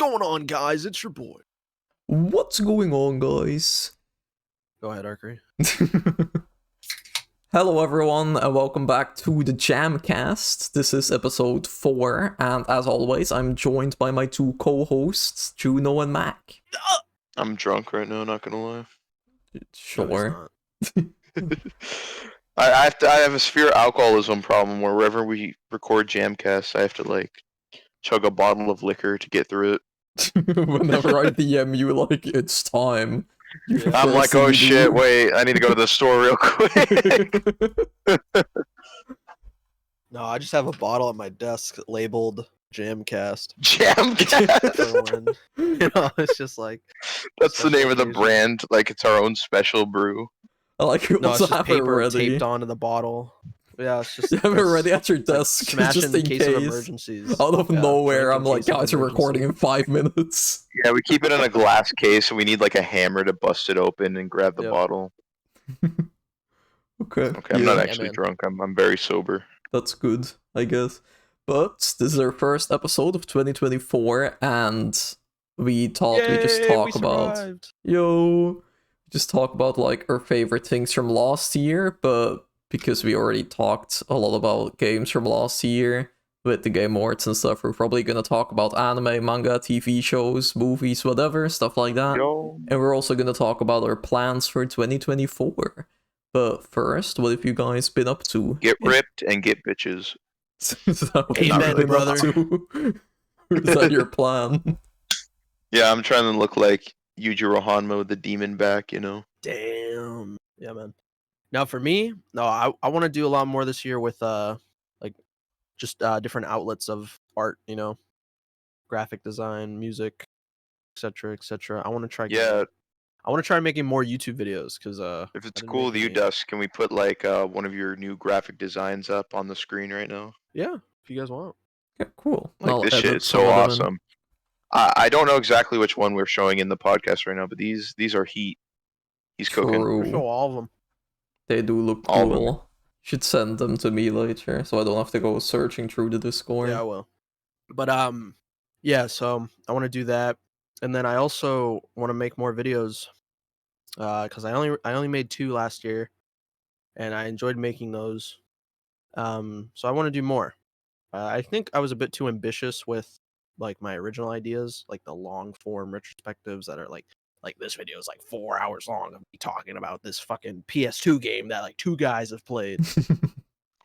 going on, guys? It's your boy. What's going on, guys? Go ahead, Arkry. Hello everyone and welcome back to the JAMcast. This is episode 4 and as always I'm joined by my two co-hosts, Juno and Mac. I'm drunk right now, not gonna lie. Sure. I have a severe alcoholism problem where wherever we record JAMcast, I have to like chug a bottle of liquor to get through it. Whenever I DM you like it's time. I'm like, oh shit, wait, I need to go to the store real quick. No, I just have a bottle at my desk labeled JAMcast. JAMcast. It's just like that's the name of the brand. Like it's our own special brew. I like you no, also it's just have paper it ready. taped onto the bottle. Yeah, it's just You have it ready at your desk, smash just in case of emergencies. Out of nowhere, I'm like, case of guys, we're recording in 5 minutes. Yeah, we keep it in a glass case, and we need like a hammer to bust it open and grab the bottle. Okay, I'm not actually drunk. I'm very sober. That's good, I guess. But this is our first episode of 2024, and we thought we just talk about just talk about like our favorite things from last year, but because we already talked a lot about games from last year with the Game Awards and stuff, we're probably gonna talk about anime, manga, TV shows, movies, whatever, stuff like that. And we're also gonna talk about our plans for 2024. But first, what have you guys been up to? Get ripped and get bitches. Amen, brother. Is that your plan? Yeah, I'm trying to look like Yujiro Hanma with the demon back, you know? Damn. Yeah, man. Now for me, no, I want to do a lot more this year with like just different outlets of art, you know, graphic design, music, etc., etc. I want to try. I want to try making more YouTube videos because if it's cool with you, Dust, can we put like one of your new graphic designs up on the screen right now? Yeah, if you guys want. Yeah, cool. Like this shit is so awesome. I don't know exactly which one we're showing in the podcast right now, but these are heat. He's cooking. We'll show all of them. They do look cool. You should send them to me later, so I don't have to go searching through the Discord. Yeah, I will. But yeah. So I want to do that, and then I also want to make more videos, because I only made 2 last year, and I enjoyed making those. So I want to do more. I think I was a bit too ambitious with like my original ideas, like the long form retrospectives that are like this video is like 4 hours long of me talking about this fucking PS2 game that like 2 guys have played.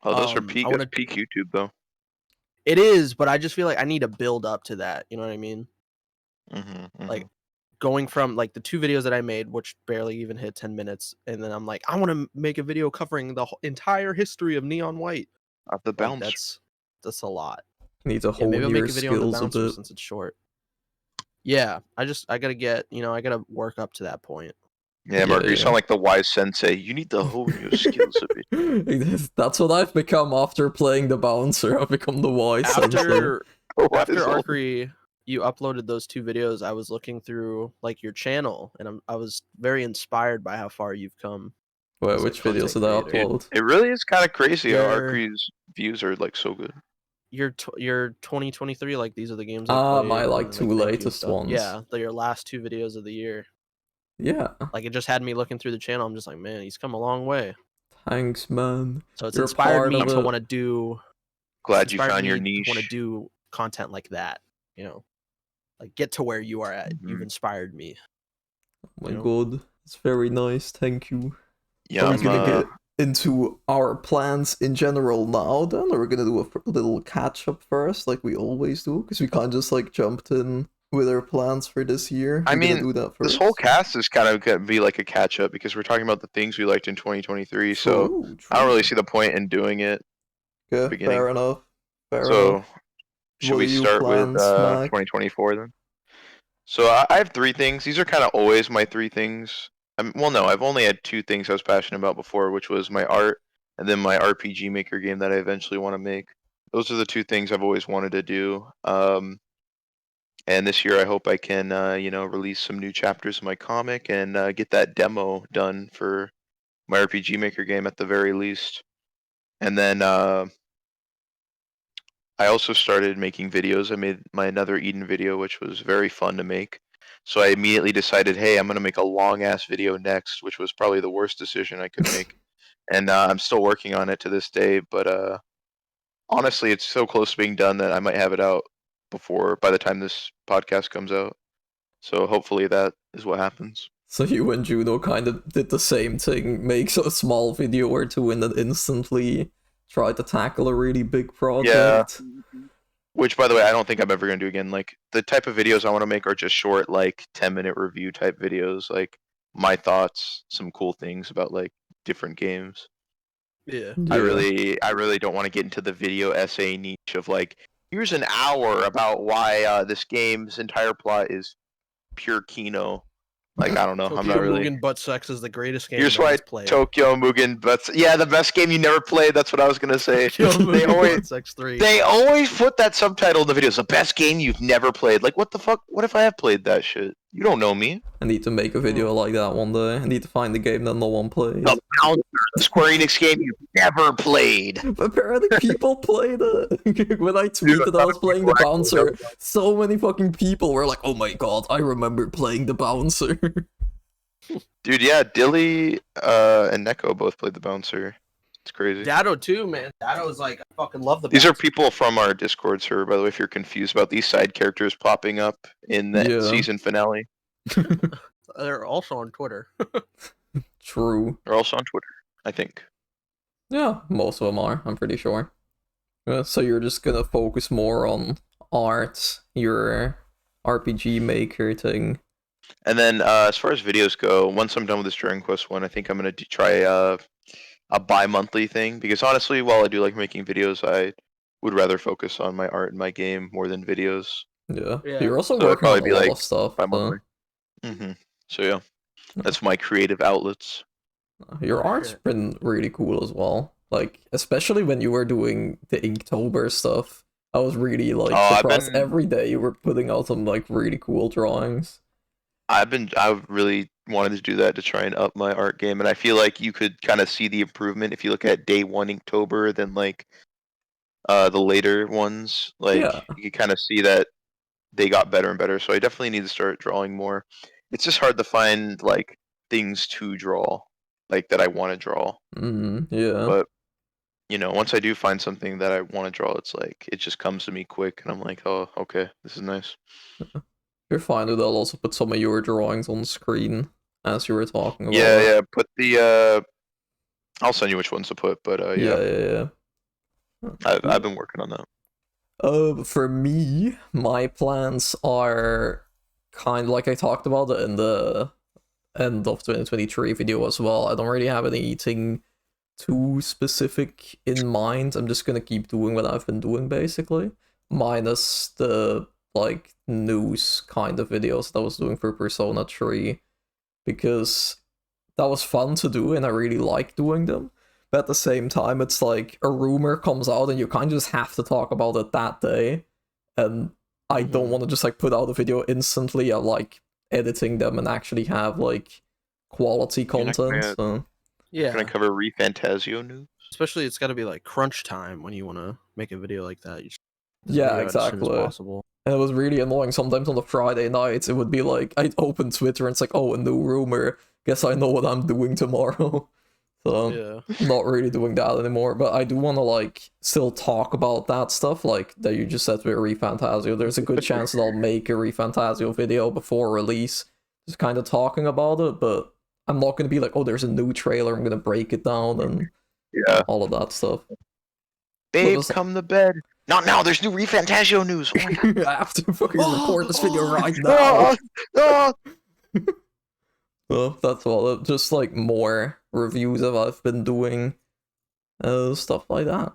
Oh, those are peak YouTube though. It is, but I just feel like I need to build up to that. You know what I mean? Like going from like the 2 videos that I made, which barely even hit 10 minutes, and then I'm like, I want to make a video covering the entire history of Neon White. Of the bouncer. That's a lot. Needs a whole new skills video on the bouncer since it's short. Yeah, I gotta get, I gotta work up to that point. Yeah, Mark, you sound like the wise sensei. You need to hone your skills a bit. That's what I've become after playing the bouncer. I've become the wise sensei. After Arkry, you uploaded those 2 videos, I was looking through like your channel, and I was very inspired by how far you've come. Wait, which videos did I upload? It really is kind of crazy how Arkry's views are like so good. Your 2023, like these are the games I played. My like 2 latest ones. Yeah, your last 2 videos of the year. Yeah. Like it just had me looking through the channel. I'm just like, man, he's come a long way. Thanks, man. So it's inspired me to want to do. Glad you found your niche. Want to do content like that, like get to where you are at. You've inspired me. Oh my god, it's very nice. Thank you. Yeah, we're gonna get into our plans in general now. Then we're gonna do a little catch up first, like we always do, because we kind of just like jumped in with our plans for this year. I mean, this whole cast is kind of gonna be like a catch up because we're talking about the things we liked in 2023. So I don't really see the point in doing it. Okay, fair enough. Fair enough. Should we start with 2024 then? So I have 3 things. These are kind of always my 3 things. Well, no, I've only had 2 things I was passionate about before, which was my art and then my RPG Maker game that I eventually want to make. Those are the 2 things I've always wanted to do. And this year I hope I can, release some new chapters of my comic and get that demo done for my RPG Maker game at the very least. And then I also started making videos. I made my another Eden video, which was very fun to make. So I immediately decided, hey, I'm gonna make a long ass video next, which was probably the worst decision I could make. And I'm still working on it to this day. But honestly, it's so close to being done that I might have it out by the time this podcast comes out. So hopefully that is what happens. So you and Juno kind of did the same thing, make a small video or two and then instantly try to tackle a really big project. Yeah. Which, by the way, I don't think I'm ever going to do again. Like, the type of videos I want to make are just short, like, 10-minute review type videos. Like, my thoughts, some cool things about, like, different games. Yeah. I really don't want to get into the video essay niche of, like, here's an hour about why this game's entire plot is pure Kino. Like, I don't know. I'm not really. Mugen Butt Sex is the greatest game. Here's why Tokyo Mugen Butt. Yeah, the best game you never played. That's what I was gonna say. They always put that subtitle in the videos. The best game you've never played. Like, what the fuck? What if I have played that shit? You don't know me. I need to make a video like that one day. I need to find the game that no one plays. The Bouncer, the Square Enix game you've never played. Apparently people played it. When I tweeted I was playing the Bouncer, so many fucking people were like, oh my god, I remember playing the Bouncer. Dude, yeah, Dilly and Neko both played the Bouncer. It's crazy. Dado too, man. Dado's like, I fucking love the These Bouncer. are people from our Discord server, by the way, if you're confused about these side characters popping up in the season finale. They're also on Twitter. True. They're also on Twitter, I think. Yeah, most of them are, I'm pretty sure. So you're just gonna focus more on art, your RPG maker thing. And then as far as videos go, once I'm done with this Dragon Quest one, I think I'm going to try a bi-monthly thing. Because honestly, while I do like making videos, I would rather focus on my art and my game more than videos. Yeah. You're also working on a lot of stuff. Bi-monthly. So yeah, that's my creative outlets. Your art's been really cool as well. Like, especially when you were doing the Inktober stuff. I was really like surprised every day you were putting out some like really cool drawings. I've really wanted to do that to try and up my art game, and I feel like you could kind of see the improvement if you look at day one Inktober than like the later ones. Like you could kind of see that they got better and better. So I definitely need to start drawing more. It's just hard to find like things to draw, like that I want to draw. Yeah. But you know, once I do find something that I want to draw, it's like it just comes to me quick, and I'm like, oh, okay, this is nice. You're fine with that. I'll also put some of your drawings on screen as you were talking about. Yeah. Put the I'll send you which ones to put, but yeah. I've been working on that. For me, my plans are kind of like I talked about it in the end of 2023 video as well. I don't really have anything too specific in mind. I'm just gonna keep doing what I've been doing basically, minus the like news kind of videos that I was doing for Persona 3, because that was fun to do and I really like doing them. But at the same time, it's like a rumor comes out and you kind of just have to talk about it that day. And I don't want to just like put out a video instantly. I like editing them and actually have like quality content. Yeah. Can I cover ReFantasio news? Especially it's got to be like crunch time when you want to make a video like that. Yeah, exactly. As soon as possible. And it was really annoying. Sometimes on the Friday nights, it would be like, I'd open Twitter and it's like, oh, a new rumor. Guess I know what I'm doing tomorrow. So, not really doing that anymore. But I do want to, like, still talk about that stuff, like, that you just said with ReFantasio. There's a good chance that I'll make a ReFantasio video before release, just kind of talking about it. But I'm not going to be like, oh, there's a new trailer, I'm going to break it down and all of that stuff. Babe, come to bed. Not now, there's new ReFantasio news. Oh my God. I have to fucking record this video right now. Well, that's all. Just like more reviews that I've been doing, stuff like that.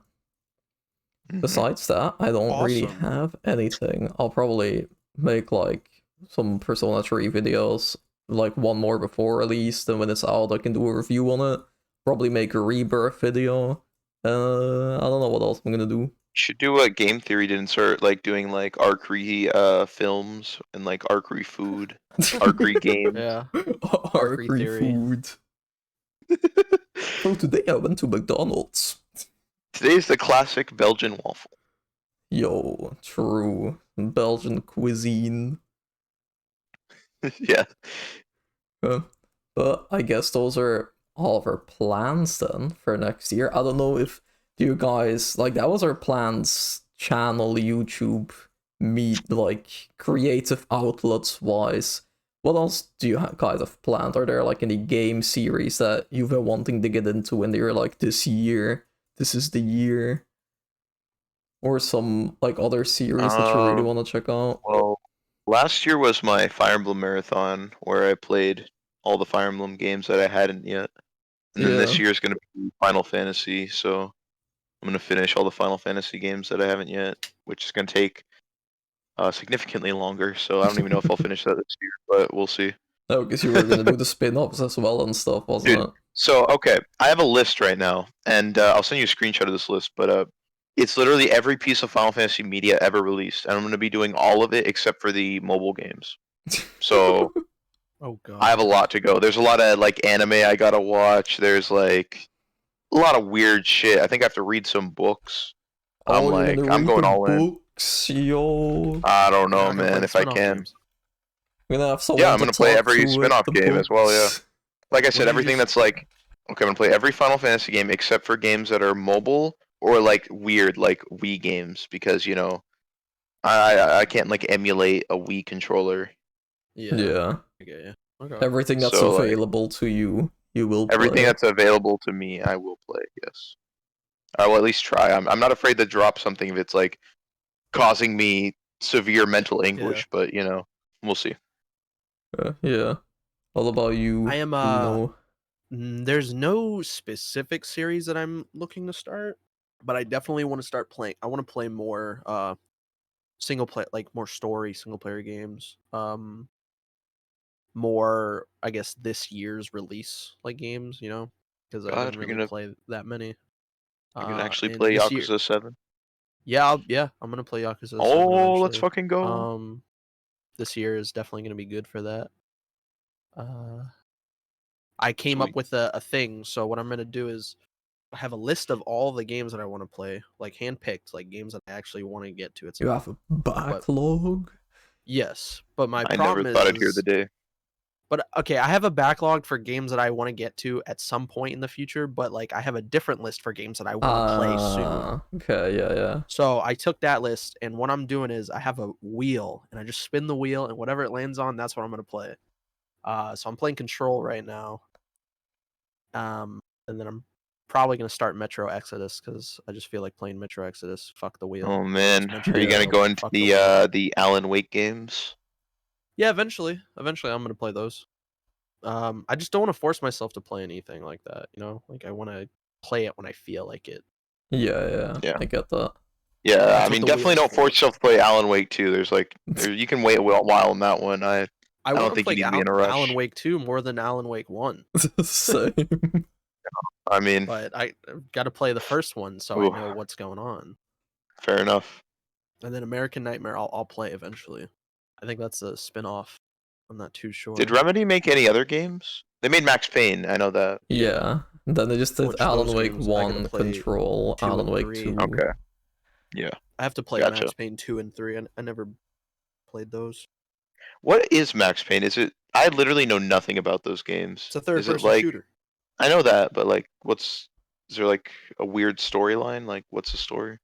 Besides that, I don't really have anything. I'll probably make like some Persona 3 videos, like one more before release, then when it's out I can do a review on it. Probably make a Rebirth video. I don't know what else I'm gonna do. Should do what Game Theory did and start like doing like Arkry films and like Arkry food, Arkry games. Yeah, Arkry food. So today I went to McDonald's. Today's the classic Belgian waffle. Yo, true. Belgian cuisine. Yeah. But I guess those are all of our plans then for next year. I don't know if you guys like that was our plans, channel, YouTube, meet, like creative outlets wise. What else do you guys have planned? Are there like any game series that you've been wanting to get into and you're like, this year, this is the year? Or some like other series that you really want to check out? Well, last year was my Fire Emblem marathon where I played all the Fire Emblem games that I hadn't yet. And then this year is going to be Final Fantasy, so I'm going to finish all the Final Fantasy games that I haven't yet, which is going to take significantly longer, so I don't even know if I'll finish that this year, but we'll see. Oh, because you were going to do the spin-offs as well and stuff, wasn't it? So, okay, I have a list right now, and I'll send you a screenshot of this list, but it's literally every piece of Final Fantasy media ever released, and I'm going to be doing all of it except for the mobile games. So, oh god, I have a lot to go. There's a lot of like anime I gotta watch. There's like a lot of weird shit. I think I have to read some books. I'm going all in. Yo. I don't know, man. If I can. Games. We're gonna have I'm gonna play every spin-off game as well. Yeah. Like I said, everything that's like, okay, I'm gonna play every Final Fantasy game except for games that are mobile or like weird, like Wii games, because you know, I can't like emulate a Wii controller. Yeah. Okay, okay. Everything that's available to you, you will play. Everything that's available to me, I will play. Yes. I will at least try. I'm not afraid to drop something if it's like causing me severe mental anguish, but you know, we'll see. Yeah. All about you. I am there's no specific series that I'm looking to start, but I definitely want to start playing. I want to play more single play, like more story single player games. More, I guess, this year's release like games, you know, because I didn't really play that many. You can actually play Yakuza 7. Yeah, I'm gonna play Yakuza 7 eventually. Let's fucking go. This year is definitely gonna be good for that. I came up with a thing, so what I'm gonna do is I have a list of all the games that I want to play, like handpicked, like games that I actually want to get to. You have a backlog? Yes, but my I problem never thought I'd hear the day. But okay, I have a backlog for games that I want to get to at some point in the future, but like I have a different list for games that I want to play soon. Okay, yeah. So I took that list, and what I'm doing is I have a wheel, and I just spin the wheel, and whatever it lands on, that's what I'm gonna play. So I'm playing Control right now. And then I'm probably gonna start Metro Exodus because I just feel like playing Metro Exodus. Fuck the wheel. Oh man, are you gonna go into the Alan Wake games? Yeah, eventually. Eventually, I'm gonna play those. I just don't want to force myself to play anything like that. You know, like I want to play it when I feel like it. Yeah. I get that. Yeah, that's I mean, definitely don't force yourself to play Alan Wake 2. There's like, you can wait a while on that one. I don't think you need to be in a rush. Alan Wake 2 more than Alan Wake 1. Same. I mean, but I got to play the first one so I know what's going on. Fair enough. And then American Nightmare, I'll play eventually. I think that's a spin-off. I'm not too sure. Did Remedy make any other games? They made Max Payne. I know that. Yeah. Then they just did Alan Wake 1, Control, Alan Wake 2. Okay. Yeah. I have to play Max Payne 2 and 3. I never played those. What is Max Payne? Is it? I literally know nothing about those games. It's a third-person shooter. I know that, but like, is there like a weird storyline? Like, what's the story?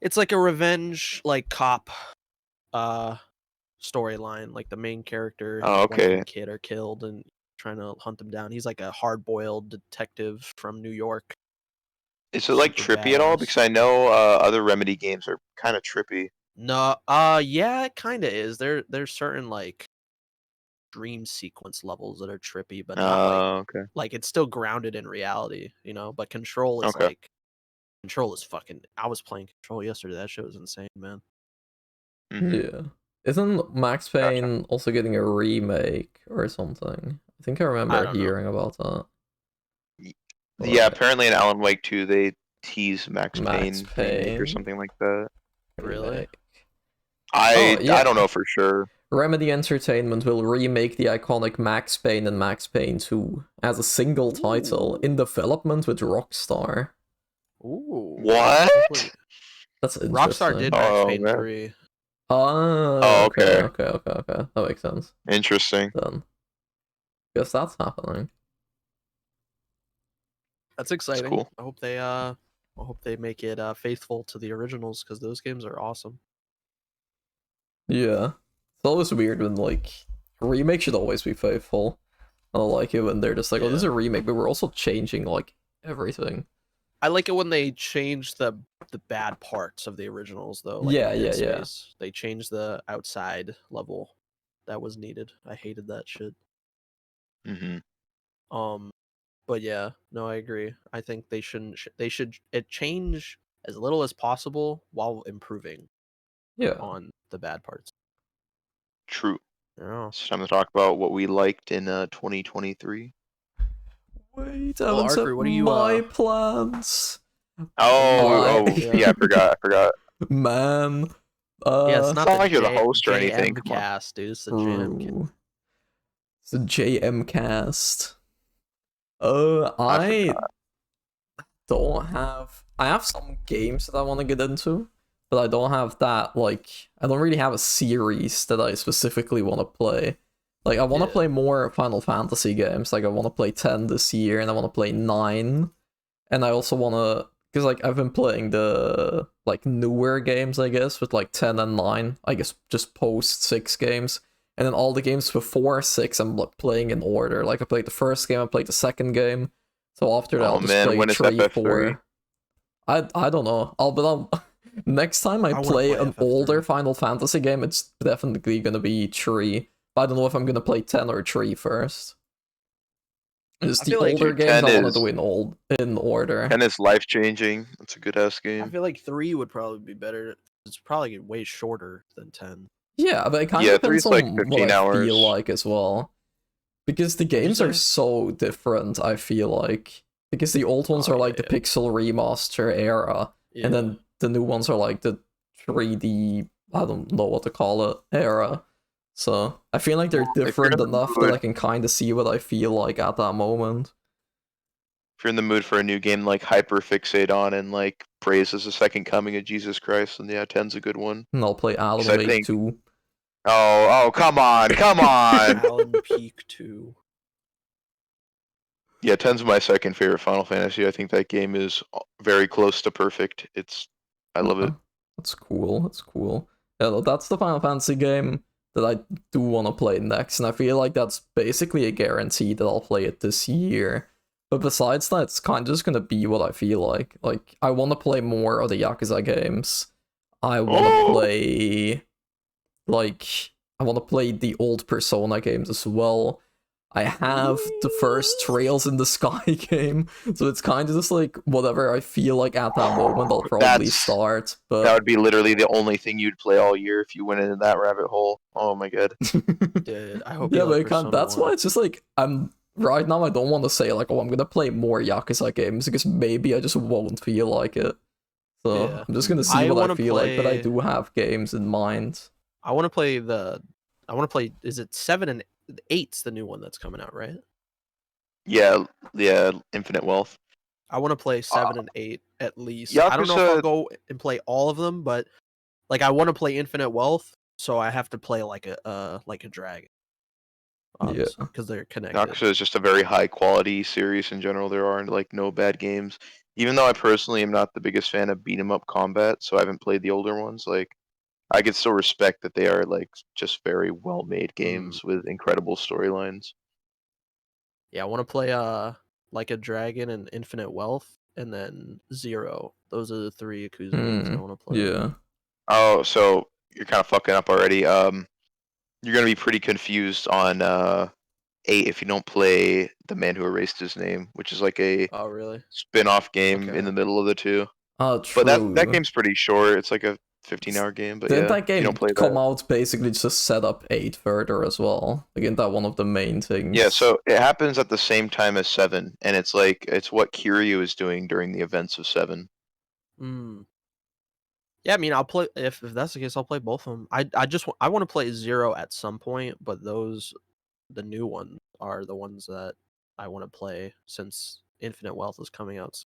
It's like a revenge, like cop, storyline. Like the main character, and kid are killed and trying to hunt him down. He's like a hard-boiled detective from New York. Is it like trippy at all? Because I know other Remedy games are kind of trippy. No, yeah, it kind of is. There's certain like dream sequence levels that are trippy, but not like it's still grounded in reality, you know. But Control is Control is fucking. I was playing Control yesterday. That shit was insane, man. Yeah, isn't Max Payne also getting a remake or something? I think I remember hearing about that. Yeah, apparently in Alan Wake 2 they tease Max Payne remake or something like that. Really? I don't know for sure. Remedy Entertainment will remake the iconic Max Payne and Max Payne 2 as a single title in development with Rockstar. Ooh. What? That's Rockstar interesting. did Max Payne man. 3. Oh, okay. Okay. That makes sense. Interesting. Then, guess that's happening. That's exciting. That's cool. I hope they make it faithful to the originals because those games are awesome. Yeah, it's always weird when like remakes should always be faithful. I don't like it when they're just like, oh, this is a remake, but we're also changing like everything. I like it when they change the bad parts of the originals though. Like Yeah, in Dead yeah. Space. They changed the outside level that was needed. I hated that shit. But yeah, no, I agree. I think they shouldn't. They should change as little as possible while improving. Yeah. On the bad parts. True. Yeah. It's time to talk about what we liked in 2023. Wait, Well, Arkry, what are you? My plans. Yeah, I forgot. Man. Yeah, it's not like you're the host or anything. JAMcast, dude. It's the JAMcast. It's the JMcast. I don't have. I have some games that I want to get into, but I don't have that. Like, I don't really have a series that I specifically want to play. Like, I want to play more Final Fantasy games. Like, I want to play 10 this year, and I want to play 9. And I also want to, because like I've been playing the like newer games, I guess, with like 10 and 9. I guess just post 6 games. And then all the games before 6, I'm like playing in order. Like I played the first game, I played the second game. So after that, I'll just play 3, 4. I don't know. I'll next time I play an older Final Fantasy game, it's definitely gonna be 3. But I don't know if I'm gonna play 10 or 3 first. It's the older games I want to do in order. 10 is life changing. It's a good ass game. I feel like 3 would probably be better. It's probably way shorter than 10. Yeah, but it kind of depends on like 15 hours. I feel like as well. Because the games are so different, I feel like. Because the old ones are like the pixel remaster era, and then the new ones are like the 3D, I don't know what to call it, era. So I feel like they're different enough that I can kind of see what I feel like at that moment. If you're in the mood for a new game, like hyperfixate on and like praise as the second coming of Jesus Christ, then yeah, 10's a good one. And I'll play Alan Wake 2. Oh, come on. Alan Peak 2. Yeah, 10's my second favorite Final Fantasy. I think that game is very close to perfect. I love it. That's cool. Yeah, that's the Final Fantasy game that I do want to play next, and I feel like that's basically a guarantee that I'll play it this year. But besides that, it's kind of just gonna be what I feel like. Like, I want to play more of the Yakuza games. I want to play... I want to play the old Persona games as well. I have the first Trails in the Sky game, so it's kind of just like whatever I feel like at that moment, I'll probably start. But that would be literally the only thing you'd play all year if you went into that rabbit hole. Oh my god. Dude, I hope you like Persona that's 1. why it's just like right now I don't want to say like, oh, I'm gonna play more Yakuza games because maybe I just won't feel like it. So I'm just gonna see what I feel like, but I do have games in mind. I want to play is it 7 and 8's the new one that's coming out, right? Yeah, Infinite Wealth. I want to play 7 and 8 at least. Yakuza... I don't know if I'll go and play all of them, but like I want to play Infinite Wealth, so I have to play like a dragon. Because they're connected. Yakuza is just a very high quality series in general. There are like no bad games. Even though I personally am not the biggest fan of beat 'em up combat, so I haven't played the older ones. Like, I can still respect that they are like just very well made games with incredible storylines. Yeah, I want to play like a dragon and Infinite Wealth, and then Zero. Those are the 3 Yakuza games I want to play. Yeah. Oh, so you're kind of fucking up already. You're gonna be pretty confused on 8 if you don't play The Man Who Erased His Name, which is like a spin-off game in the middle of the 2. Oh, true. But that game's pretty short. It's like a 15-hour game. But didn't that game come out basically just set up 8 further as well? Like, isn't that one of the main things? Yeah, so it happens at the same time as 7, and it's like it's what Kiryu is doing during the events of 7. Yeah, I mean, I'll play if that's the case. I'll play both of them. I want to play 0 at some point, but the new ones are the ones that I want to play since Infinite Wealth is coming out.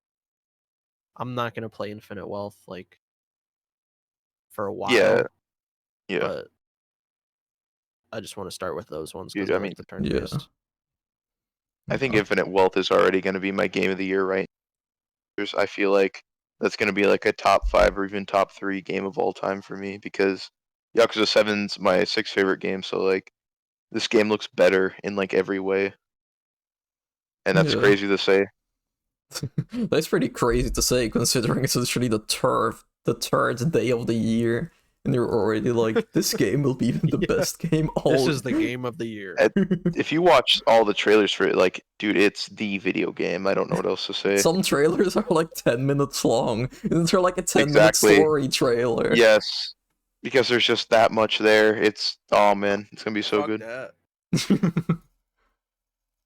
I'm not gonna play Infinite Wealth like for a while. Yeah. Yeah. But I just want to start with those ones because Dude, I I mean, like the turn-based. Yeah. I think Infinite Wealth is already going to be my game of the year, right? I feel like that's going to be like a top 5 or even top 3 game of all time for me because Yakuza 7's my 6th favorite game. So like, this game looks better in like every way, and that's crazy to say. That's pretty crazy to say, considering it's literally the third day of the year, and you're already like, this game will be the best game all. This is the game of the year. If you watch all the trailers for it, like, dude, it's the video game. I don't know what else to say. Some trailers are like 10 minutes long, and they're like a 10-minute story trailer. Yes, because there's just that much there. It's, oh man, it's gonna be so good.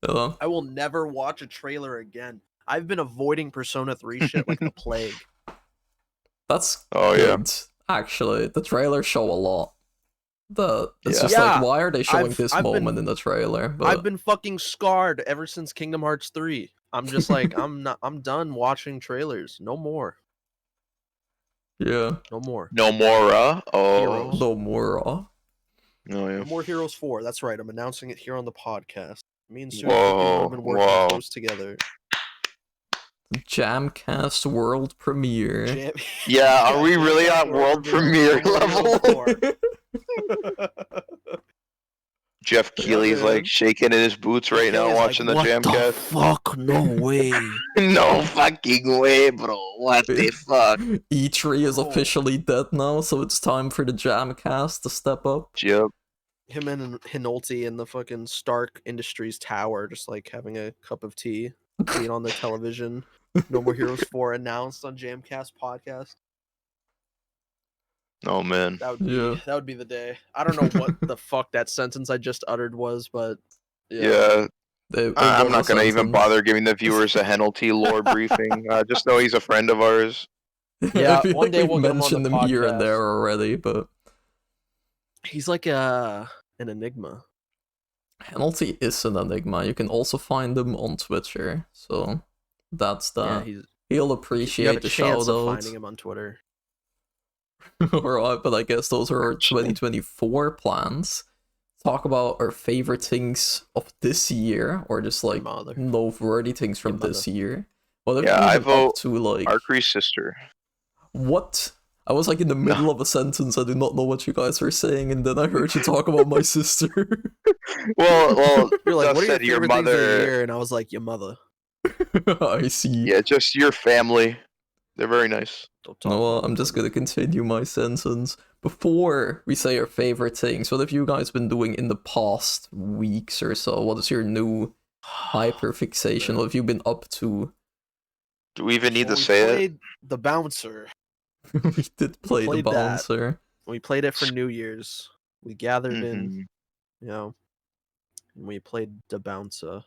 I will never watch a trailer again. I've been avoiding Persona 3 shit like the plague. That's good. Actually, the trailers show a lot. It's just like, why are they showing this moment in the trailer? But I've been fucking scarred ever since Kingdom Hearts 3. I'm just like, I'm done watching trailers. No more. Yeah. No more. No more, Oh. Heroes. No more, Oh, yeah. No more Heroes 4. That's right. I'm announcing it here on the podcast. Me and Sue have been working close together. JAMcast world premiere. Yeah, are we really at world premiere level? Jeff Keighley's like shaking in his boots right now watching the JAMcast. Fuck, no way. No fucking way, bro. What the fuck? E3 is officially dead now, so it's time for the JAMcast to step up. Yep. Him and Hinolte in the fucking Stark Industries tower, just like having a cup of tea, being on the television. No More Heroes 4 announced on JAMcast podcast. Oh man. That would be the day. I don't know what the fuck that sentence I just uttered was, but yeah. I'm not gonna even bother giving the viewers a Hinolte lore briefing. Just know he's a friend of ours. Yeah, one day we'll mention him them here and there already, but he's like an enigma. Hinolte is an enigma. You can also find him on Twitter, so that's that. Yeah, he'll appreciate the shout out. Finding him on Twitter. Alright, but I guess those are our 2024 plans. Talk about our favorite things of this year, or just like noteworthy things from this year. What have you I been up to, like Arkry's sister. What? I was like in the middle of a sentence. I do not know what you guys were saying, and then I heard you talk about my sister. well, you're like, what are your mother? Things of the year? And I was like, your mother. I see. Yeah, just your family. They're very nice. No, I'm just gonna continue my sentence. Before we say our favorite things, what have you guys been doing in the past weeks or so? What is your new hyperfixation? What have you been up to? Do we even need to say it? The Bouncer. We did play the Bouncer. That. We played it for New Year's. We gathered in, and we played the Bouncer.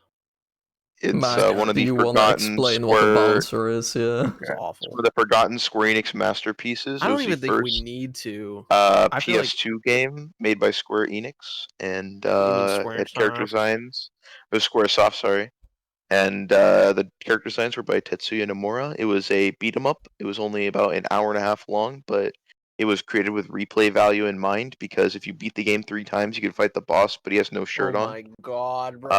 It's one of the forgotten explain what the Bouncer is, It's awful. It's one of the forgotten Square Enix masterpieces. I don't even think we need to. PS2 game made by Square Enix, and had character designs. It was Squaresoft, sorry. And the character designs were by Tetsuya Nomura. It was a beat 'em up. It was only about an hour and a half long, but it was created with replay value in mind, because if you beat the game 3 times, you can fight the boss, but he has no shirt on. Oh my god, bro.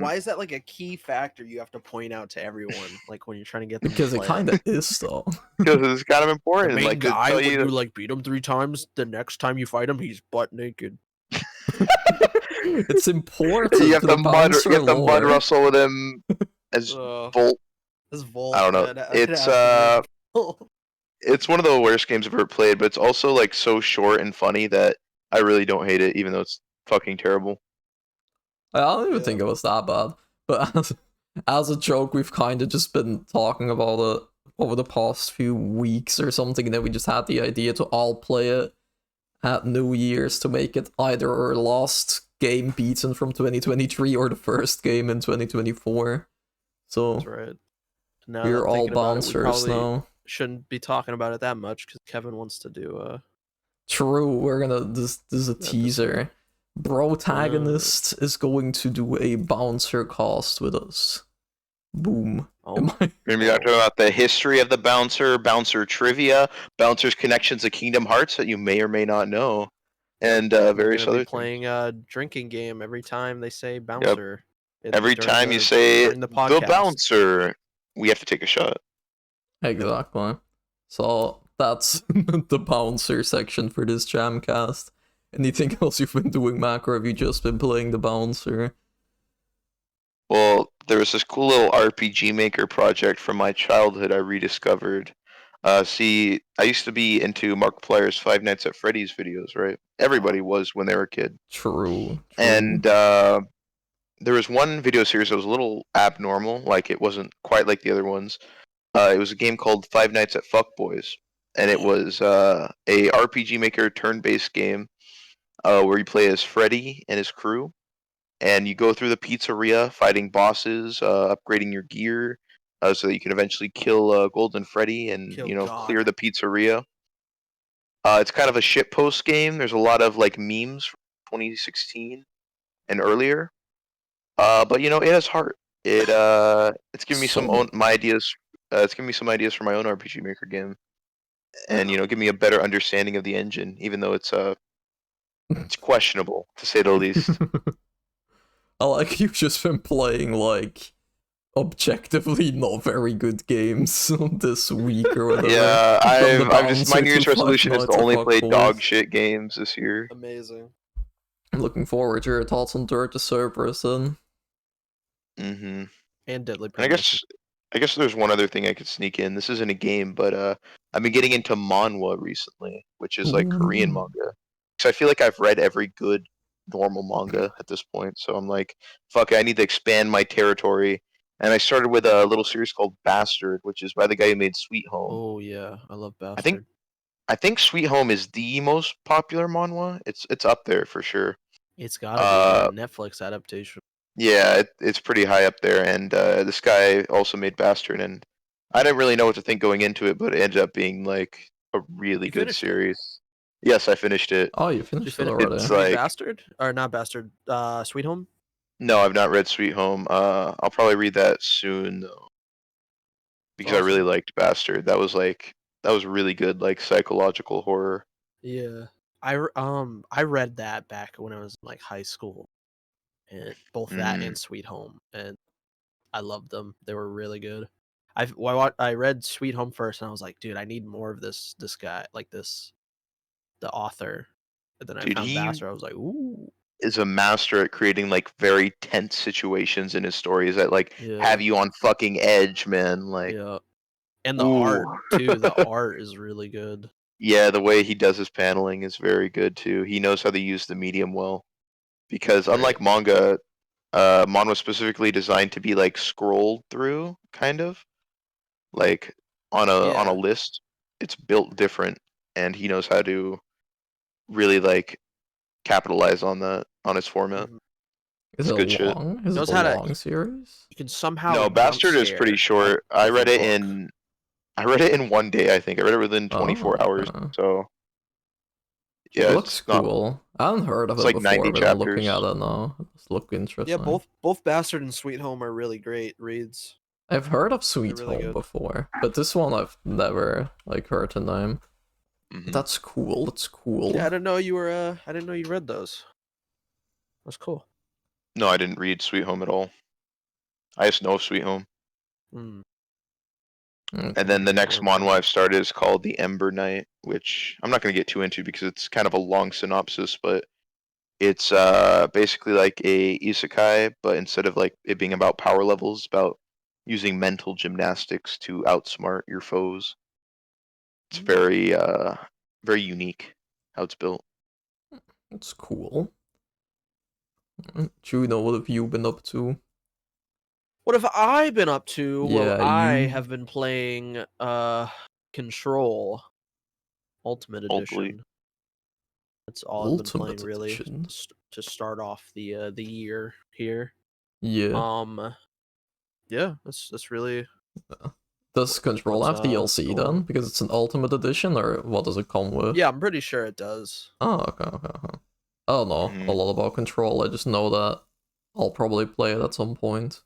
Why is that like a key factor you have to point out to everyone, like when you're trying to get them because to it kind of is, though. Because it's kind of important. The main like, guy, when you like beat him 3 times, the next time you fight him, he's butt naked. It's important. You have to mud wrestle with him as Volt. As Volt. I don't know. It's one of the worst games I've ever played, but it's also like so short and funny that I really don't hate it, even though it's fucking terrible. I don't even think it was that bad. But as a joke, we've kind of just been talking about it over the past few weeks or something, and then we just had the idea to all play it at New Year's to make it either our last game beaten from 2023 or the first game in 2024. So that's right. We're all bouncers now. Shouldn't be talking about it that much because Kevin wants to do True, we're gonna this is a teaser. Brotagonist is going to do a bouncer cast with us. Boom. Oh, We're gonna be talking about the history of the bouncer trivia, bouncer's connections to Kingdom Hearts that you may or may not know, and various other things. Playing a drinking game every time they say Yep. bouncer. Every time you say during the the podcast. bouncer, we have to take a shot. Exactly. So that's the bouncer section for this JAMcast. Anything else you've been doing, Mac, or have you just been playing the bouncer? Well, there was this cool little RPG Maker project from my childhood I rediscovered. See, I used to be into Markiplier's Five Nights at Freddy's videos, right? Everybody was when they were a kid. True. And there was one video series that was a little abnormal, like it wasn't quite like the other ones. It was a game called Five Nights at Fuckboys, and it was a RPG Maker turn-based game where you play as Freddy and his crew, and you go through the pizzeria fighting bosses, upgrading your gear, so that you can eventually kill Golden Freddy and clear the pizzeria. It's kind of a shitpost game. There's a lot of like memes from 2016 and earlier, but it has heart. It's giving me some ideas. It's giving me some ideas for my own RPG Maker game, and give me a better understanding of the engine, even though it's questionable to say the least. I like you've just been playing like objectively not very good games this week or whatever. Yeah, I've just my New Year's resolution is to only play dog shit games this year. Amazing. I'm looking forward to your thoughts on Dirt to Cerberus then. Mm-hmm. And Deadly Premonition. I guess there's one other thing I could sneak in. This isn't a game, but I've been getting into manhwa recently, which is like Korean manga. So I feel like I've read every good normal manga at this point. So I'm like, fuck it, I need to expand my territory. And I started with a little series called Bastard, which is by the guy who made Sweet Home. Oh yeah, I love Bastard. I think Sweet Home is the most popular manhwa. It's up there for sure. It's gotta be a Netflix adaptation. Yeah, it's pretty high up there, and this guy also made Bastard, and I didn't really know what to think going into it, but it ended up being like a really good series. Yes, I finished it. Oh, you finished it already? It's like Bastard or not Bastard? Sweet Home. No, I've not read Sweet Home. I'll probably read that soon though, because I really liked Bastard. That was really good, like psychological horror. Yeah, I read that back when I was in like high school, and both that and Sweet Home, and I loved them. They were really good. I read Sweet Home first, and I was like, dude, I need more of this guy, like the author. And then I found Bastard. I was like, ooh. Is a master at creating like very tense situations in his stories that like have you on fucking edge, man. Like, yeah, and the art too. The art is really good. Yeah, the way he does his paneling is very good too. He knows how to use the medium well, because unlike manga, manga was specifically designed to be like scrolled through, kind of like on a list. It's built different, and he knows how to really like capitalize on that on his format. Is it long? Is it a long series? You can somehow. No, Bastard is pretty short. I read it in 1 day. I think I read it within 24 hours. So yeah, it looks cool. I haven't heard of it before, but I'm looking at it now. It's looking interesting. Yeah, both Bastard and Sweet Home are really great reads. I've heard of Sweet Home before, but this one I've never like heard the name. That's cool. That's cool. Yeah, I didn't know you were. I didn't know you read those. That's cool. No, I didn't read Sweet Home at all. I just know of Sweet Home. And then the next manhwa I've started is called The Ember Knight, which I'm not going to get too into because it's kind of a long synopsis, but it's basically like a isekai, but instead of like it being about power levels, it's about using mental gymnastics to outsmart your foes. It's very very unique how it's built. It's cool. Juno, what have you been up to? What have I been up to? Yeah, well, I have been playing Control Ultimate Edition. That's all I've been playing really to start off the year here. Yeah. Yeah, that's really. Does Control have DLC then? Because it's an Ultimate Edition, or what does it come with? Yeah, I'm pretty sure it does. Oh, okay. I don't know a lot about Control. I just know that I'll probably play it at some point.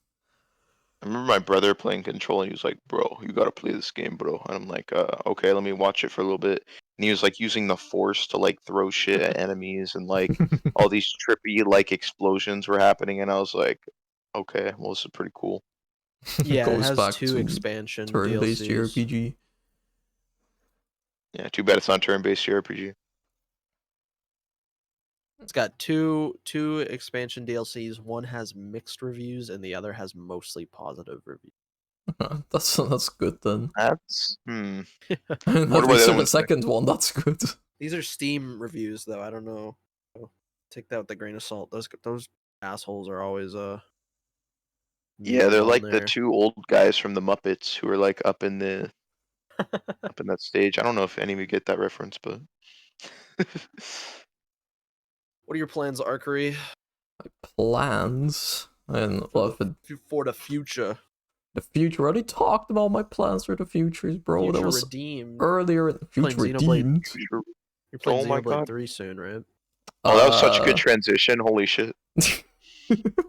I remember my brother playing Control, and he was like, "Bro, you gotta play this game, bro." And I'm like, "Okay, let me watch it for a little bit." And he was like using the Force to like throw shit at enemies, and like all these trippy like explosions were happening, and I was like, "Okay, well, this is pretty cool." Yeah, it Goes has back 2 to expansion turn-based DLCs. JRPG. Yeah, too bad it's not turn-based JRPG. It's got two expansion DLCs. One has mixed reviews, and the other has mostly positive reviews. That's good then. That's At least for the second one, that's good. These are Steam reviews, though. I don't know. Take that with a grain of salt. Those assholes are always Yeah, they're like there. the 2 old guys from the Muppets who are like up in the up in that stage. I don't know if any of you get that reference, but What are your plans, Arkry? My plans and for the future. The future. I already talked about my plans for the futures, bro. Future that was Redeemed. Earlier in the Future Redeemed. You're playing Xenoblade 3 soon, right? Oh, that was such a good transition. Holy shit.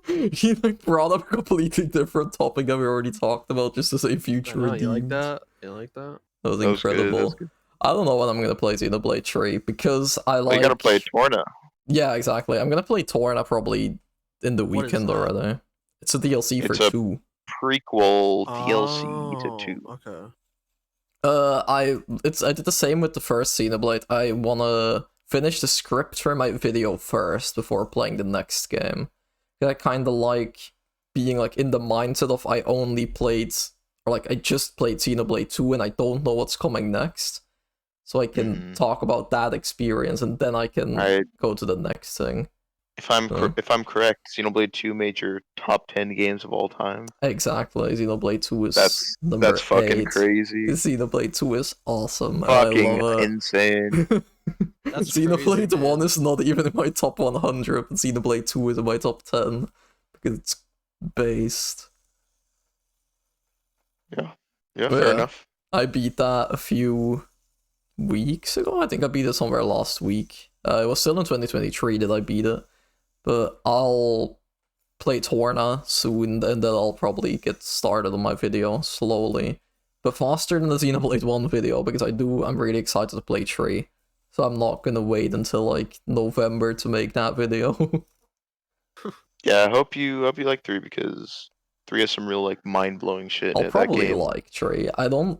He like brought up a completely different topic that we already talked about just to say Future Redeemed. You like that? You like that? That was incredible. Good. I don't know when I'm gonna play Xenoblade 3 because I like. You gotta play Torna. Yeah, exactly. I'm gonna play Torna probably in the weekend already. It's a DLC for 2. Prequel DLC to 2. Okay. I did the same with the first Xenoblade. I wanna finish the script for my video first before playing the next game. I kind of like being like in the mindset of I only played, or like I just played Xenoblade 2 and I don't know what's coming next. So I can talk about that experience and then I can go to the next thing. If I'm correct, Xenoblade 2 made your top 10 games of all time. Exactly. Xenoblade 2 is number 8. That's fucking crazy. Xenoblade 2 is awesome. Fucking insane. Xenoblade 1 is not even in my top 100, but Xenoblade 2 is in my top 10 because it's based. Yeah, fair enough. I beat that a few weeks ago. I think I beat it somewhere last week. It was still in 2023 that I beat it, but I'll play Torna soon, and then I'll probably get started on my video slowly, but faster than the Xenoblade 1 video because I'm really excited to play 3. So I'm not gonna wait until like November to make that video. Yeah, I hope you like 3 because 3 has some real like mind-blowing shit. I'll probably like 3. I don't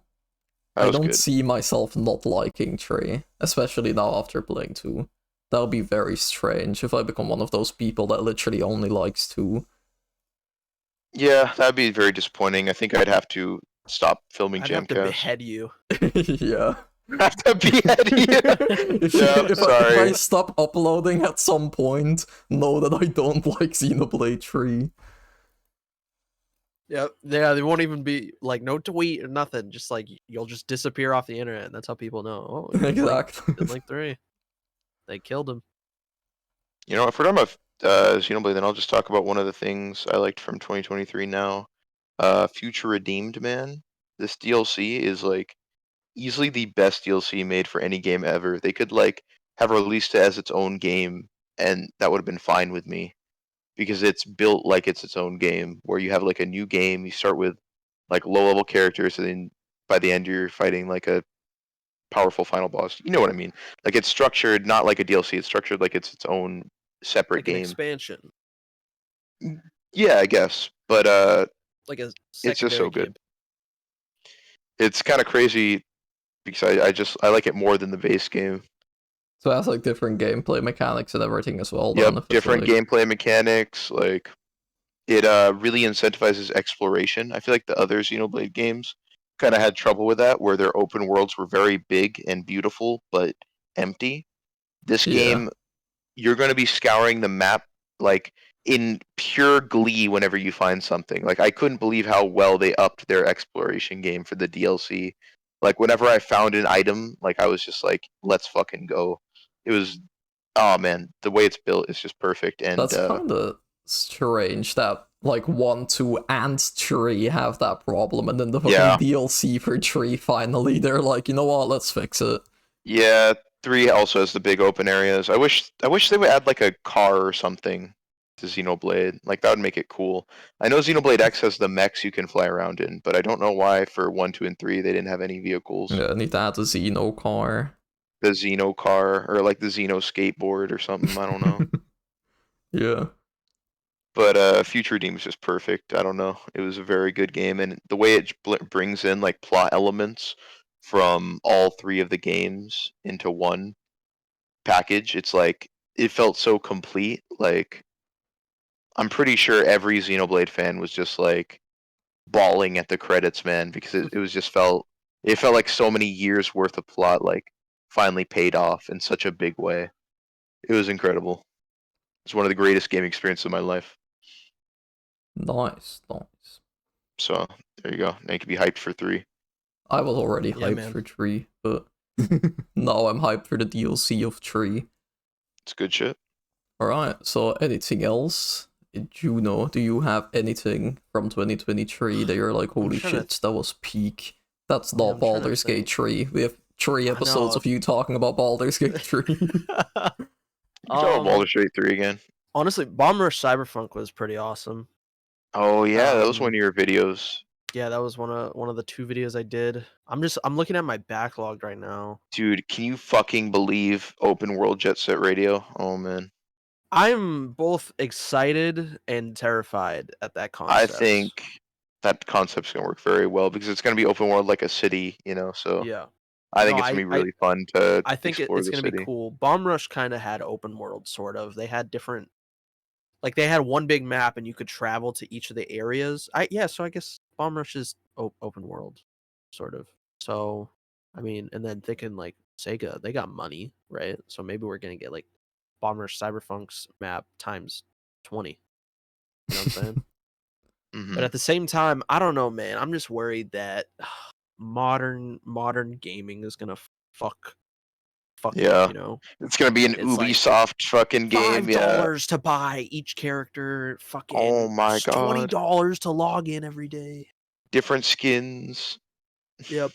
see myself not liking 3, especially now after playing 2. That would be very strange if I become one of those people that literally only likes 2. Yeah, that'd be very disappointing. I think I'd have to stop filming JAMcast. I'd have to behead you. Yeah. Have to behead you. If I stop uploading at some point, know that I don't like Xenoblade 3. Yeah, they won't even be like no tweet or nothing. Just like you'll just disappear off the internet, and that's how people know. Oh, exactly. Like 3, they killed him. You know, if we're talking about Xenoblade, then I'll just talk about one of the things I liked from 2023 now. Future Redeemed, man. This DLC is like easily the best DLC made for any game ever. They could like have released it as its own game, and that would have been fine with me. Because it's built like it's its own game, where you have like a new game, you start with like low-level characters, and then by the end you're fighting like a powerful final boss. You know what I mean? Like it's structured not like a DLC, it's structured like it's its own separate like game. An expansion. Yeah, I guess. But like a it's just so good. Game. It's kind of crazy because I like it more than the base game. So it has like different gameplay mechanics and everything as well. Yep, different gameplay mechanics. Like it really incentivizes exploration. I feel like the other Xenoblade games kind of had trouble with that, where their open worlds were very big and beautiful but empty. This game, you're going to be scouring the map like in pure glee whenever you find something. Like I couldn't believe how well they upped their exploration game for the DLC. Like whenever I found an item, like I was just like, let's fucking go. It was, oh man, the way it's built is just perfect. And that's kind of strange that like 1, 2, and 3 have that problem, and then the fucking DLC for 3 finally they're like, you know what, let's fix it. Yeah, 3 also has the big open areas. I wish they would add like a car or something to Xenoblade. Like that would make it cool. I know Xenoblade X has the mechs you can fly around in, but I don't know why for 1, 2, and 3 they didn't have any vehicles. Yeah, need to add a Xeno car. The Xeno car or like the Xeno skateboard or something. I don't know. Yeah. But Future Redeem is just perfect. I don't know. It was a very good game, and the way it brings in like plot elements from all 3 of the games into one package, it's like it felt so complete. Like I'm pretty sure every Xenoblade fan was just like bawling at the credits, man, because it was just it felt like so many years worth of plot like finally paid off in such a big way. It was incredible. It's one of the greatest game experiences of my life. Nice. So there you go. Now you can be hyped for 3. I was already hyped for 3, but now I'm hyped for the DLC of 3. It's good shit. Alright, so anything else? Juno, do you have anything from 2023 that you're like, holy shit, that was peak? That's not Baldur's Gate 3. We have 3 episodes of you talking about Baldur's Gate 3. You talk about Baldur's Gate 3 again. Honestly, Bomb Rush Cyberpunk was pretty awesome. Oh yeah, that was one of your videos. Yeah, that was one of the 2 videos I did. I'm looking at my backlog right now. Dude, can you fucking believe open world Jet Set Radio? Oh man. I'm both excited and terrified at that concept. I think that concept's gonna work very well because it's gonna be open world like a city, you know. So yeah, I think it's gonna be really fun to. I think it's gonna be cool. Bomb Rush kind of had open world, sort of. They had different, like they had one big map and you could travel to each of the areas. So I guess Bomb Rush is open world, sort of. So, I mean, and then thinking like Sega, they got money, right? So maybe we're gonna get like Bomb Rush Cyberpunk's map times 20. You know what I'm saying? But at the same time, I don't know, man. I'm just worried that modern gaming is gonna fuck yeah. Up, you know? It's gonna be an Ubisoft like fucking game. $5 to buy each character. Fucking oh my god. $20 to log in every day. Different skins. Yep.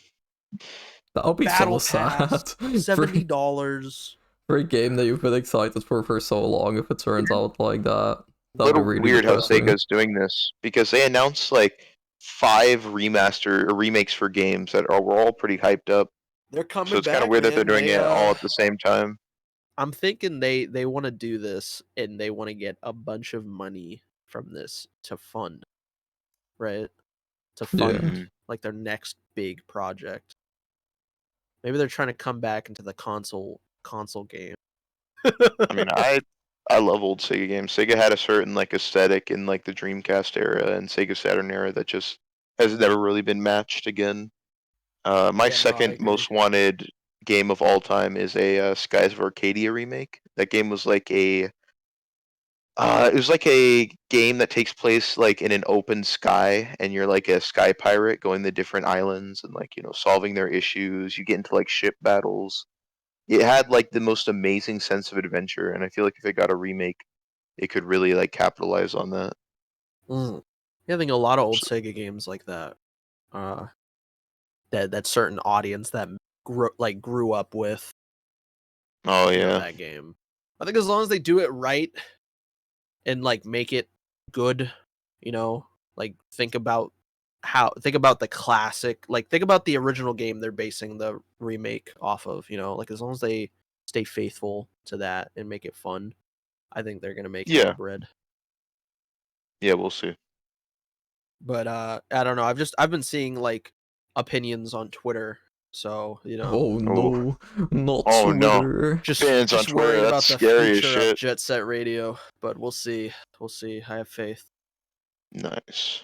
That would be Battle so Pass, sad. $70 for a game that you've been excited for so long. If it turns out like that, a little really weird depressing. How Sega's doing this because they announced like 5 remakes for games that were all pretty hyped up. They're coming. So it's kind of weird that they're doing it all at the same time. I'm thinking they want to do this and they want to get a bunch of money from this to fund, right? To fund like their next big project. Maybe they're trying to come back into the console game. I mean, I love old Sega games. Sega had a certain like aesthetic in like the Dreamcast era and Sega Saturn era that just has never really been matched again. My second most wanted game of all time is a Skies of Arcadia remake. That game was like it was like a game that takes place like in an open sky, and you're like a sky pirate going to different islands and like solving their issues. You get into like ship battles. It had like the most amazing sense of adventure, and I feel like if it got a remake, it could really like capitalize on that. Yeah, I think a lot of old Sega games like that. That certain audience that grew up with. Oh yeah, that game. I think as long as they do it right and like make it good, like think about the classic, like think about the original game they're basing the remake off of. Like as long as they stay faithful to that and make it fun, I think they're gonna make bread. Yeah, we'll see. But I don't know. I've been seeing like opinions on Twitter, so Oh no, not Twitter. No. Just fans on Twitter. That's scary as shit. Jet Set Radio, but we'll see. I have faith. Nice.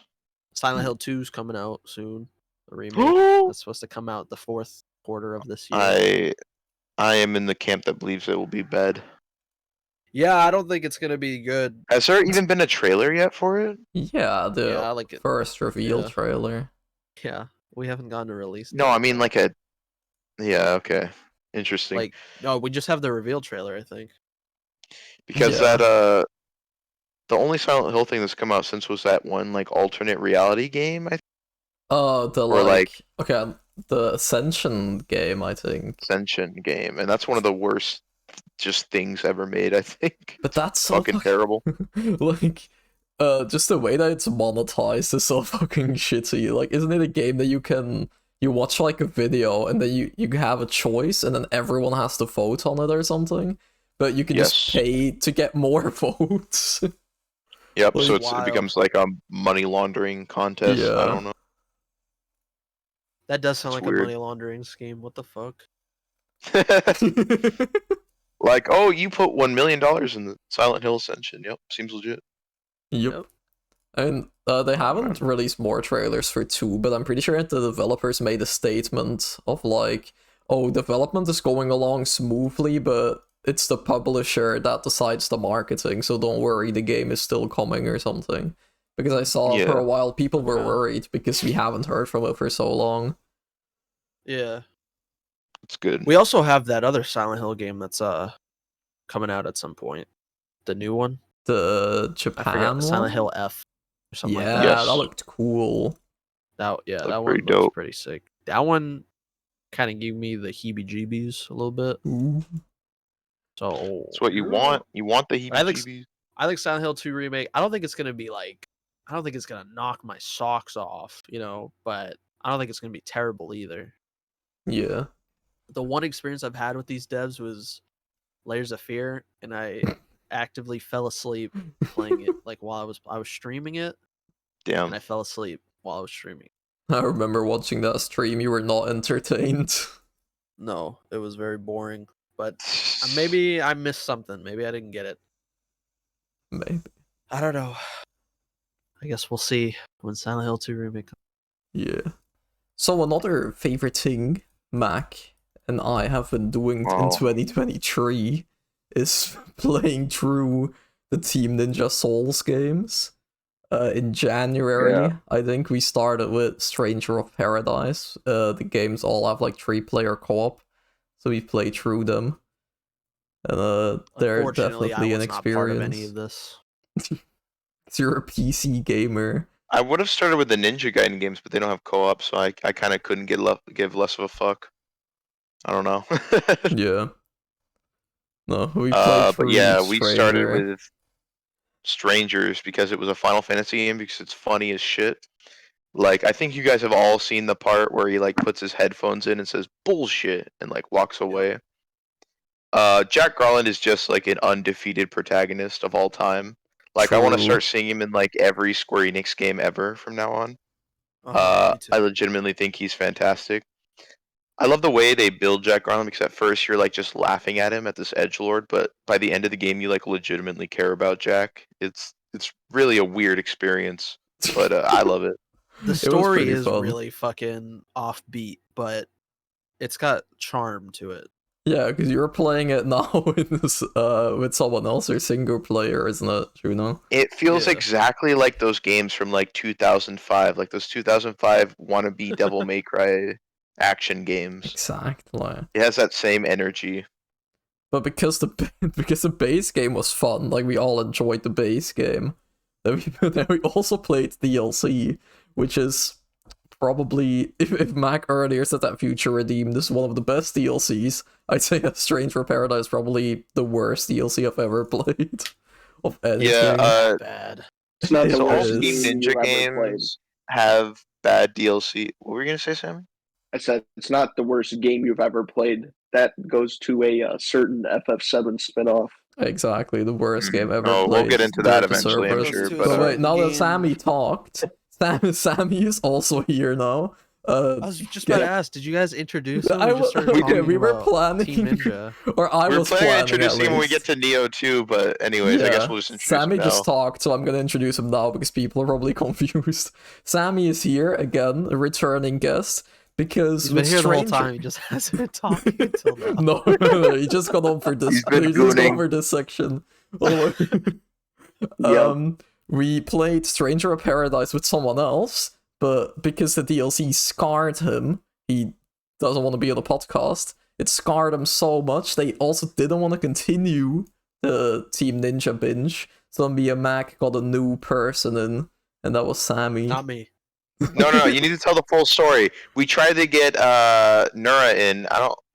Silent Hill 2's coming out soon. The remake that's supposed to come out the 4th quarter of this year. I am in the camp that believes it will be bad. Yeah, I don't think it's gonna be good. Has there even been a trailer yet for it? Yeah, the first reveal trailer. Yeah, we haven't gotten a release. No, I mean like a. Yeah. Okay. Interesting. Like no, we just have the reveal trailer, I think. Because that the only Silent Hill thing that's come out since was that one like alternate reality game. The Ascension game, I think. Ascension game, and that's one of the worst just things ever made. I think. But that's so fucking terrible. Like, just the way that it's monetized is so fucking shitty. Like, isn't it a game that you watch like a video and then you have a choice and then everyone has to vote on it or something, but you can just pay to get more votes. Yep. Like, so it becomes like a money laundering contest. Yeah. I don't know. That does sound like weird. A money laundering scheme. What the fuck? Like, oh, you put $1 million in the Silent Hill Ascension. Yep, seems legit. Yep. And they haven't released more trailers for 2, but I'm pretty sure the developers made a statement of like, oh, development is going along smoothly, but it's the publisher that decides the marketing, so don't worry, the game is still coming or something. Because I saw for a while people were worried because we haven't heard from it for so long. Yeah. It's good. We also have that other Silent Hill game that's coming out at some point. The new one. The Japan one? Silent Hill F or something like that. Yeah, that looked cool. That one looks pretty sick. That one kind of gave me the heebie-jeebies a little bit. Ooh. So that's what you want. You want the heebie-jeebies. I think Silent Hill 2 remake. I don't think it's gonna knock my socks off, but I don't think it's gonna be terrible either. Yeah. The one experience I've had with these devs was Layers of Fear, and I actively fell asleep playing it like while I was streaming it. Damn. And I fell asleep while I was streaming. I remember watching that stream. You were not entertained. No, it was very boring. But maybe I missed something. Maybe I didn't get it. Maybe. I don't know. I guess we'll see when Silent Hill 2 remake comes. Yeah. So another favorite thing Mac and I have been doing in 2023 is playing through the Team Ninja Souls games. In January, I think we started with Stranger of Paradise. The games all have like 3-player co-op, so we played through them. And they're definitely an experience. Not part of any of this. You're a PC gamer. I would have started with the Ninja Gaiden games, but they don't have co-op, so I kind of couldn't give less of a fuck. I don't know. Yeah. No, we played but yeah, we started with Strangers because it was a Final Fantasy game because it's funny as shit. Like, I think you guys have all seen the part where he like puts his headphones in and says bullshit and like walks away. Jack Garland is just like an undefeated protagonist of all time. Like, I want to start seeing him in like every Square Enix game ever from now on. I legitimately think he's fantastic. I love the way they build Jack Garland because at first you're like just laughing at him at this edgelord, but by the end of the game you like legitimately care about Jack. It's really a weird experience, but I love it. The story is really fucking offbeat, but it's got charm to it. Yeah, because you're playing it now with someone else or single player, isn't it, Juno? It feels exactly like those games from like 2005, like those 2005 wannabe Devil May Cry action games. Exactly. It has that same energy. But because the base game was fun, like we all enjoyed the base game, then we also played DLC, which is probably, if Mac earlier said that Future Redeemed is one of the best DLCs, I'd say Stranger of Paradise is probably the worst DLC I've ever played. Of anything. Yeah, bad. It's not the worst Ninja games have bad DLC. What were you gonna say, Sammy? I said it's not the worst game you've ever played. That goes to a certain FF7 spinoff. Exactly, the worst game ever played. We'll get into that eventually, I'm sure. But wait, now that Sammy talked, Sammy is also here now. I was just about to ask, did you guys introduce him? We were planning, Team Ninja. Or I was planning introducing him when we get to Neo 2, but anyways, I guess we'll just introduce Sammy him now. just talked, so I'm gonna introduce him now because people are probably confused. Sammy is here again, a returning guest. Because he's been here the whole time, he just hasn't been talking until now. No, he just got on for this. He just got on for this section. We played Stranger of Paradise with someone else, but because the DLC scarred him, he doesn't want to be on the podcast. It scarred him so much they also didn't want to continue the Team Ninja binge. So me and Mac got a new person in, and that was Sammy. Not me. No, you need to tell the full story. We tried to get Nura in.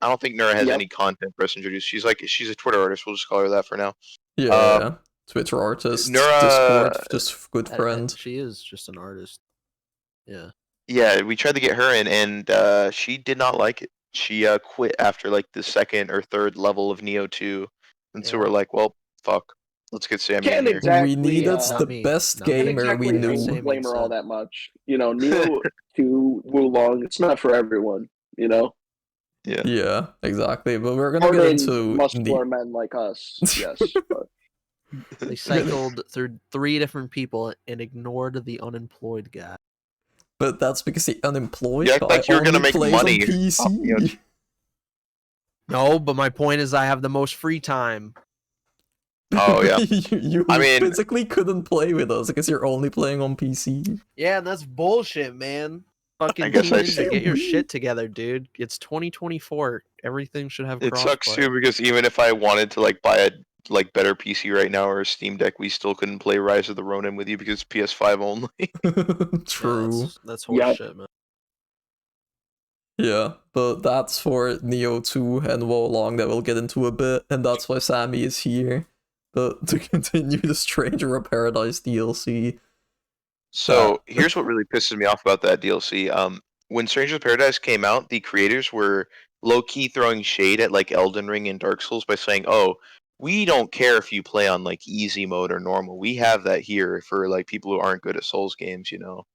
I don't think Nura has any content for us to introduce. She's a Twitter artist. We'll just call her that for now. Yeah. Twitter artist, Nura, Discord, just good friend. She is just an artist. Yeah. Yeah, we tried to get her in, and she did not like it. She quit after like the second or third level of Neo 2, and so we're like, well, fuck, let's get Sammy in here. Exactly, we needed the best gamer we knew. Blame her all that much. You know, Neo 2, Wulong, it's not for everyone. You know. Yeah. Yeah, exactly. But we're gonna get into muscular men like us. Yes. But. They cycled through 3 different people and ignored the unemployed guy. But that's because the unemployed guy like you're gonna make money. PC. No, but my point is I have the most free time. Oh yeah. you physically couldn't play with us because you're only playing on PC. Yeah, and that's bullshit, man. Fucking get your shit together, dude. It's 2024. Everything should have crossplay. It sucks too because even if I wanted to like buy a better PC right now or a Steam Deck, we still couldn't play Rise of the Ronin with you because it's PS5 only. True. Yeah, that's horseshit, man. Yeah, but that's for Neo 2 and Wolong that we'll get into a bit, and that's why Sammy is here. But to continue the Stranger of Paradise DLC. So here's what really pisses me off about that DLC. When Stranger of Paradise came out, the creators were low-key throwing shade at like Elden Ring and Dark Souls by saying, "Oh, we don't care if you play on like easy mode or normal. We have that here for like people who aren't good at Souls games, you know."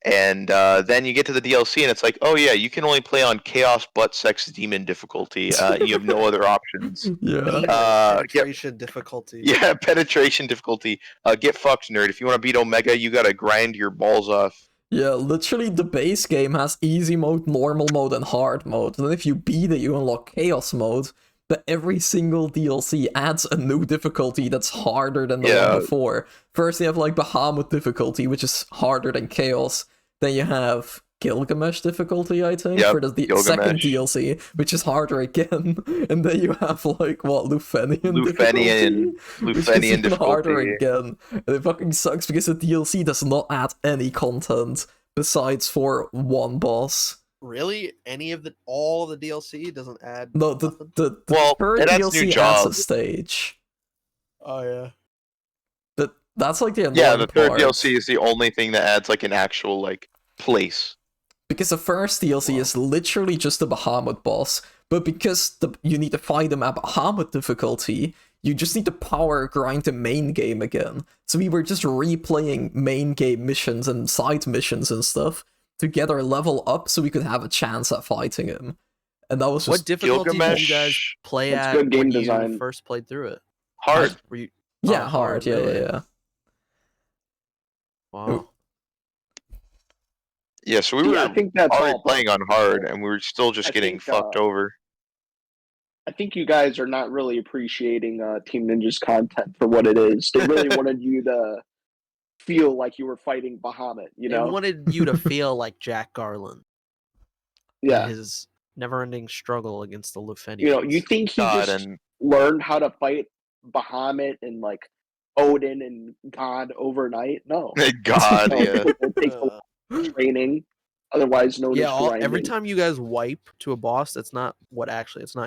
And then you get to the DLC and it's like, oh yeah, you can only play on Chaos Butt Sex Demon difficulty. You have no other options. Yeah. Penetration difficulty. Yeah, penetration difficulty. Get fucked, nerd. If you want to beat Omega, you gotta grind your balls off. Yeah, literally the base game has easy mode, normal mode, and hard mode. And then if you beat it, you unlock Chaos mode. But every single DLC adds a new difficulty that's harder than the one before. First you have like Bahamut difficulty, which is harder than Chaos. Then you have Gilgamesh difficulty, I think, for the second DLC, which is harder again. And then you have like Lufenian difficulty, which is even harder again. And it fucking sucks because the DLC does not add any content besides for one boss. Really? All the DLC doesn't add? No, the third DLC adds a stage. Oh yeah. But that's like the the third DLC is the only thing that adds like an actual like place. Because the first DLC is literally just the Bahamut boss, but because you need to fight him at Bahamut difficulty, you just need to power grind the main game again. So we were just replaying main game missions and side missions and stuff to get our level up so we could have a chance at fighting him. And that was just... What difficulty did you guys play at when you first played through it? Hard. Hard. Yeah. Wow. Yeah, so we were already playing on hard, and we were still just getting fucked over. I think you guys are not really appreciating Team Ninja's content for what it is. They really wanted you to feel like you were fighting Bahamut, you know? They wanted you to feel like Jack Garland. Yeah. His never-ending struggle against the Lufenians. You know, you think he learned how to fight Bahamut and like Odin and God overnight? No. God, yeah. It takes a lot of training, otherwise known as grinding. Every time you guys wipe to a boss, it's not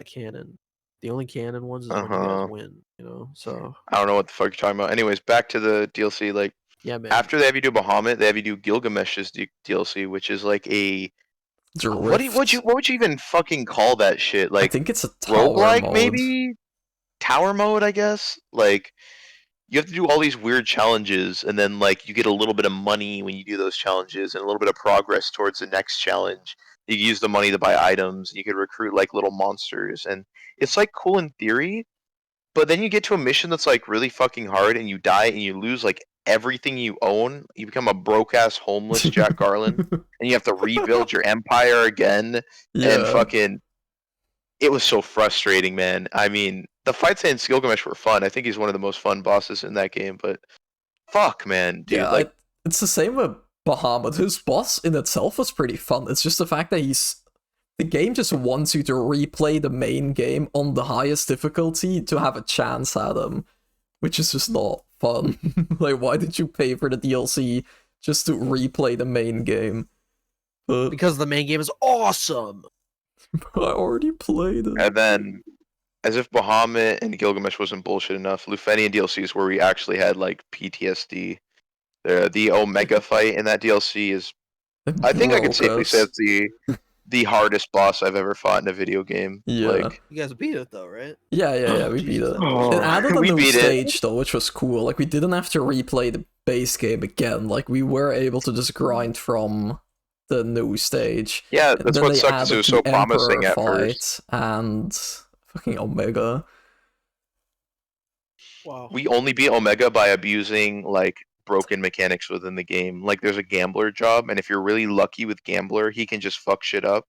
canon. The only canon ones is when you guys win, you know? So I don't know what the fuck you're talking about. Anyways, back to the DLC, like yeah, man. After they have you do Bahamut, they have you do Gilgamesh's DLC, which is like a what would you even fucking call that shit? Like I think it's a tower roguelike, mode. maybe tower mode, I guess. Like you have to do all these weird challenges, and then like you get a little bit of money when you do those challenges, and a little bit of progress towards the next challenge. You can use the money to buy items. You could recruit like little monsters, and it's like cool in theory. But then you get to a mission that's like really fucking hard, and you die, and you lose like everything you own. You become a broke ass homeless Jack Garland, and you have to rebuild your empire again. Yeah. And fucking, it was so frustrating, man. I mean, the fights in Gilgamesh were fun. I think he's one of the most fun bosses in that game. But fuck, man, dude, yeah, like it's the same with Bahamut. His boss in itself was pretty fun. It's just the fact that the game just wants you to replay the main game on the highest difficulty to have a chance at him, which is just not fun. Like, why did you pay for the DLC just to replay the main game? Because the main game is awesome. I already played it. And then, as if Bahamut and Gilgamesh wasn't bullshit enough, Lufenian DLCs where we actually had like PTSD. The Omega fight in that DLC is, I think I can safely say it's the hardest boss I've ever fought in a video game. Yeah. Like, you guys beat it though, right? Yeah, we beat it. It added a new stage though, which was cool. Like, we didn't have to replay the base game again. Like, we were able to just grind from the new stage. Yeah, that's what sucks. It was so promising at first. And fucking Omega. Wow. We only beat Omega by abusing like broken mechanics within the game. Like, there's a gambler job, and if you're really lucky with gambler, he can just fuck shit up.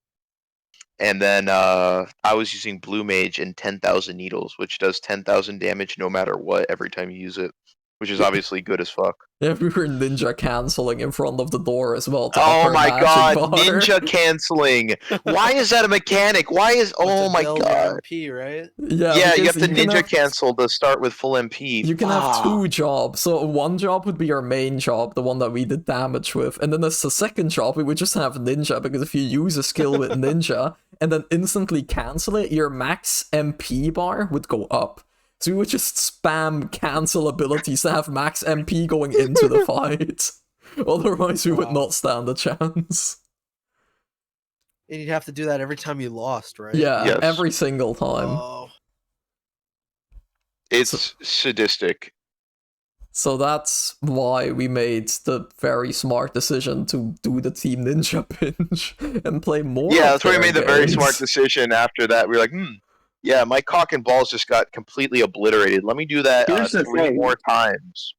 And then I was using Blue Mage and 10,000 needles, which does 10,000 damage no matter what every time you use it, which is obviously good as fuck. Yeah, we were ninja canceling in front of the door as well. Oh my god, ninja canceling! Why is that a mechanic? Why is my god? MP, right? Yeah, you have to ninja cancel to start with full MP. You can have two jobs. So one job would be your main job, the one that we did damage with, and then as the second job, we would just have ninja, because if you use a skill with ninja and then instantly cancel it, your max MP bar would go up. So we would just spam cancel abilities to have max MP going into the fight. Otherwise, we would not stand a chance. And you'd have to do that every time you lost, right? Yeah, yes. Every single time. Oh. It's sadistic. So that's why we made the very smart decision to do the Team Ninja binge and play more. Yeah, that's why we made the very smart decision after that. We were like, yeah, my cock and balls just got completely obliterated. Let me do that 3 more times.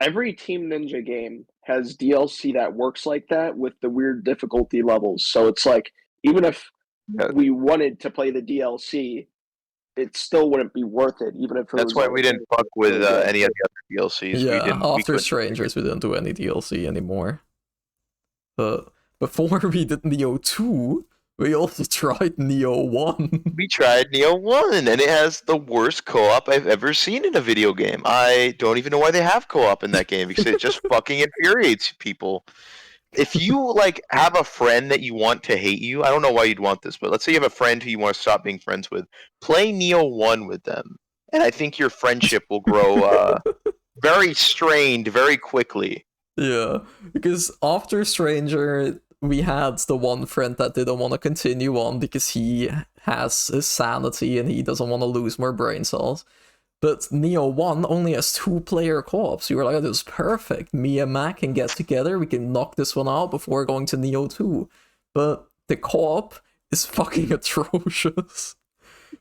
Every Team Ninja game has DLC that works like that with the weird difficulty levels. So it's like, even if we wanted to play the DLC, it still wouldn't be worth it, even if that's why we didn't fuck with any of the other DLCs. Yeah, after Strangers, we didn't do any DLC anymore. But before we did Neo 2, we also tried Neo 1. We tried Neo 1, and it has the worst co-op I've ever seen in a video game. I don't even know why they have co-op in that game, because it just fucking infuriates people. If you, like, have a friend that you want to hate you, I don't know why you'd want this, but let's say you have a friend who you want to stop being friends with, play Neo 1 with them, and I think your friendship will grow very strained very quickly. Yeah, because after Stranger, we had the one friend that didn't want to continue on because he has his sanity and he doesn't want to lose more brain cells. But Neo 1 only has 2-player co-ops. We were like, this is perfect. Me and Mac can get together. We can knock this one out before going to Neo 2. But the co-op is fucking atrocious.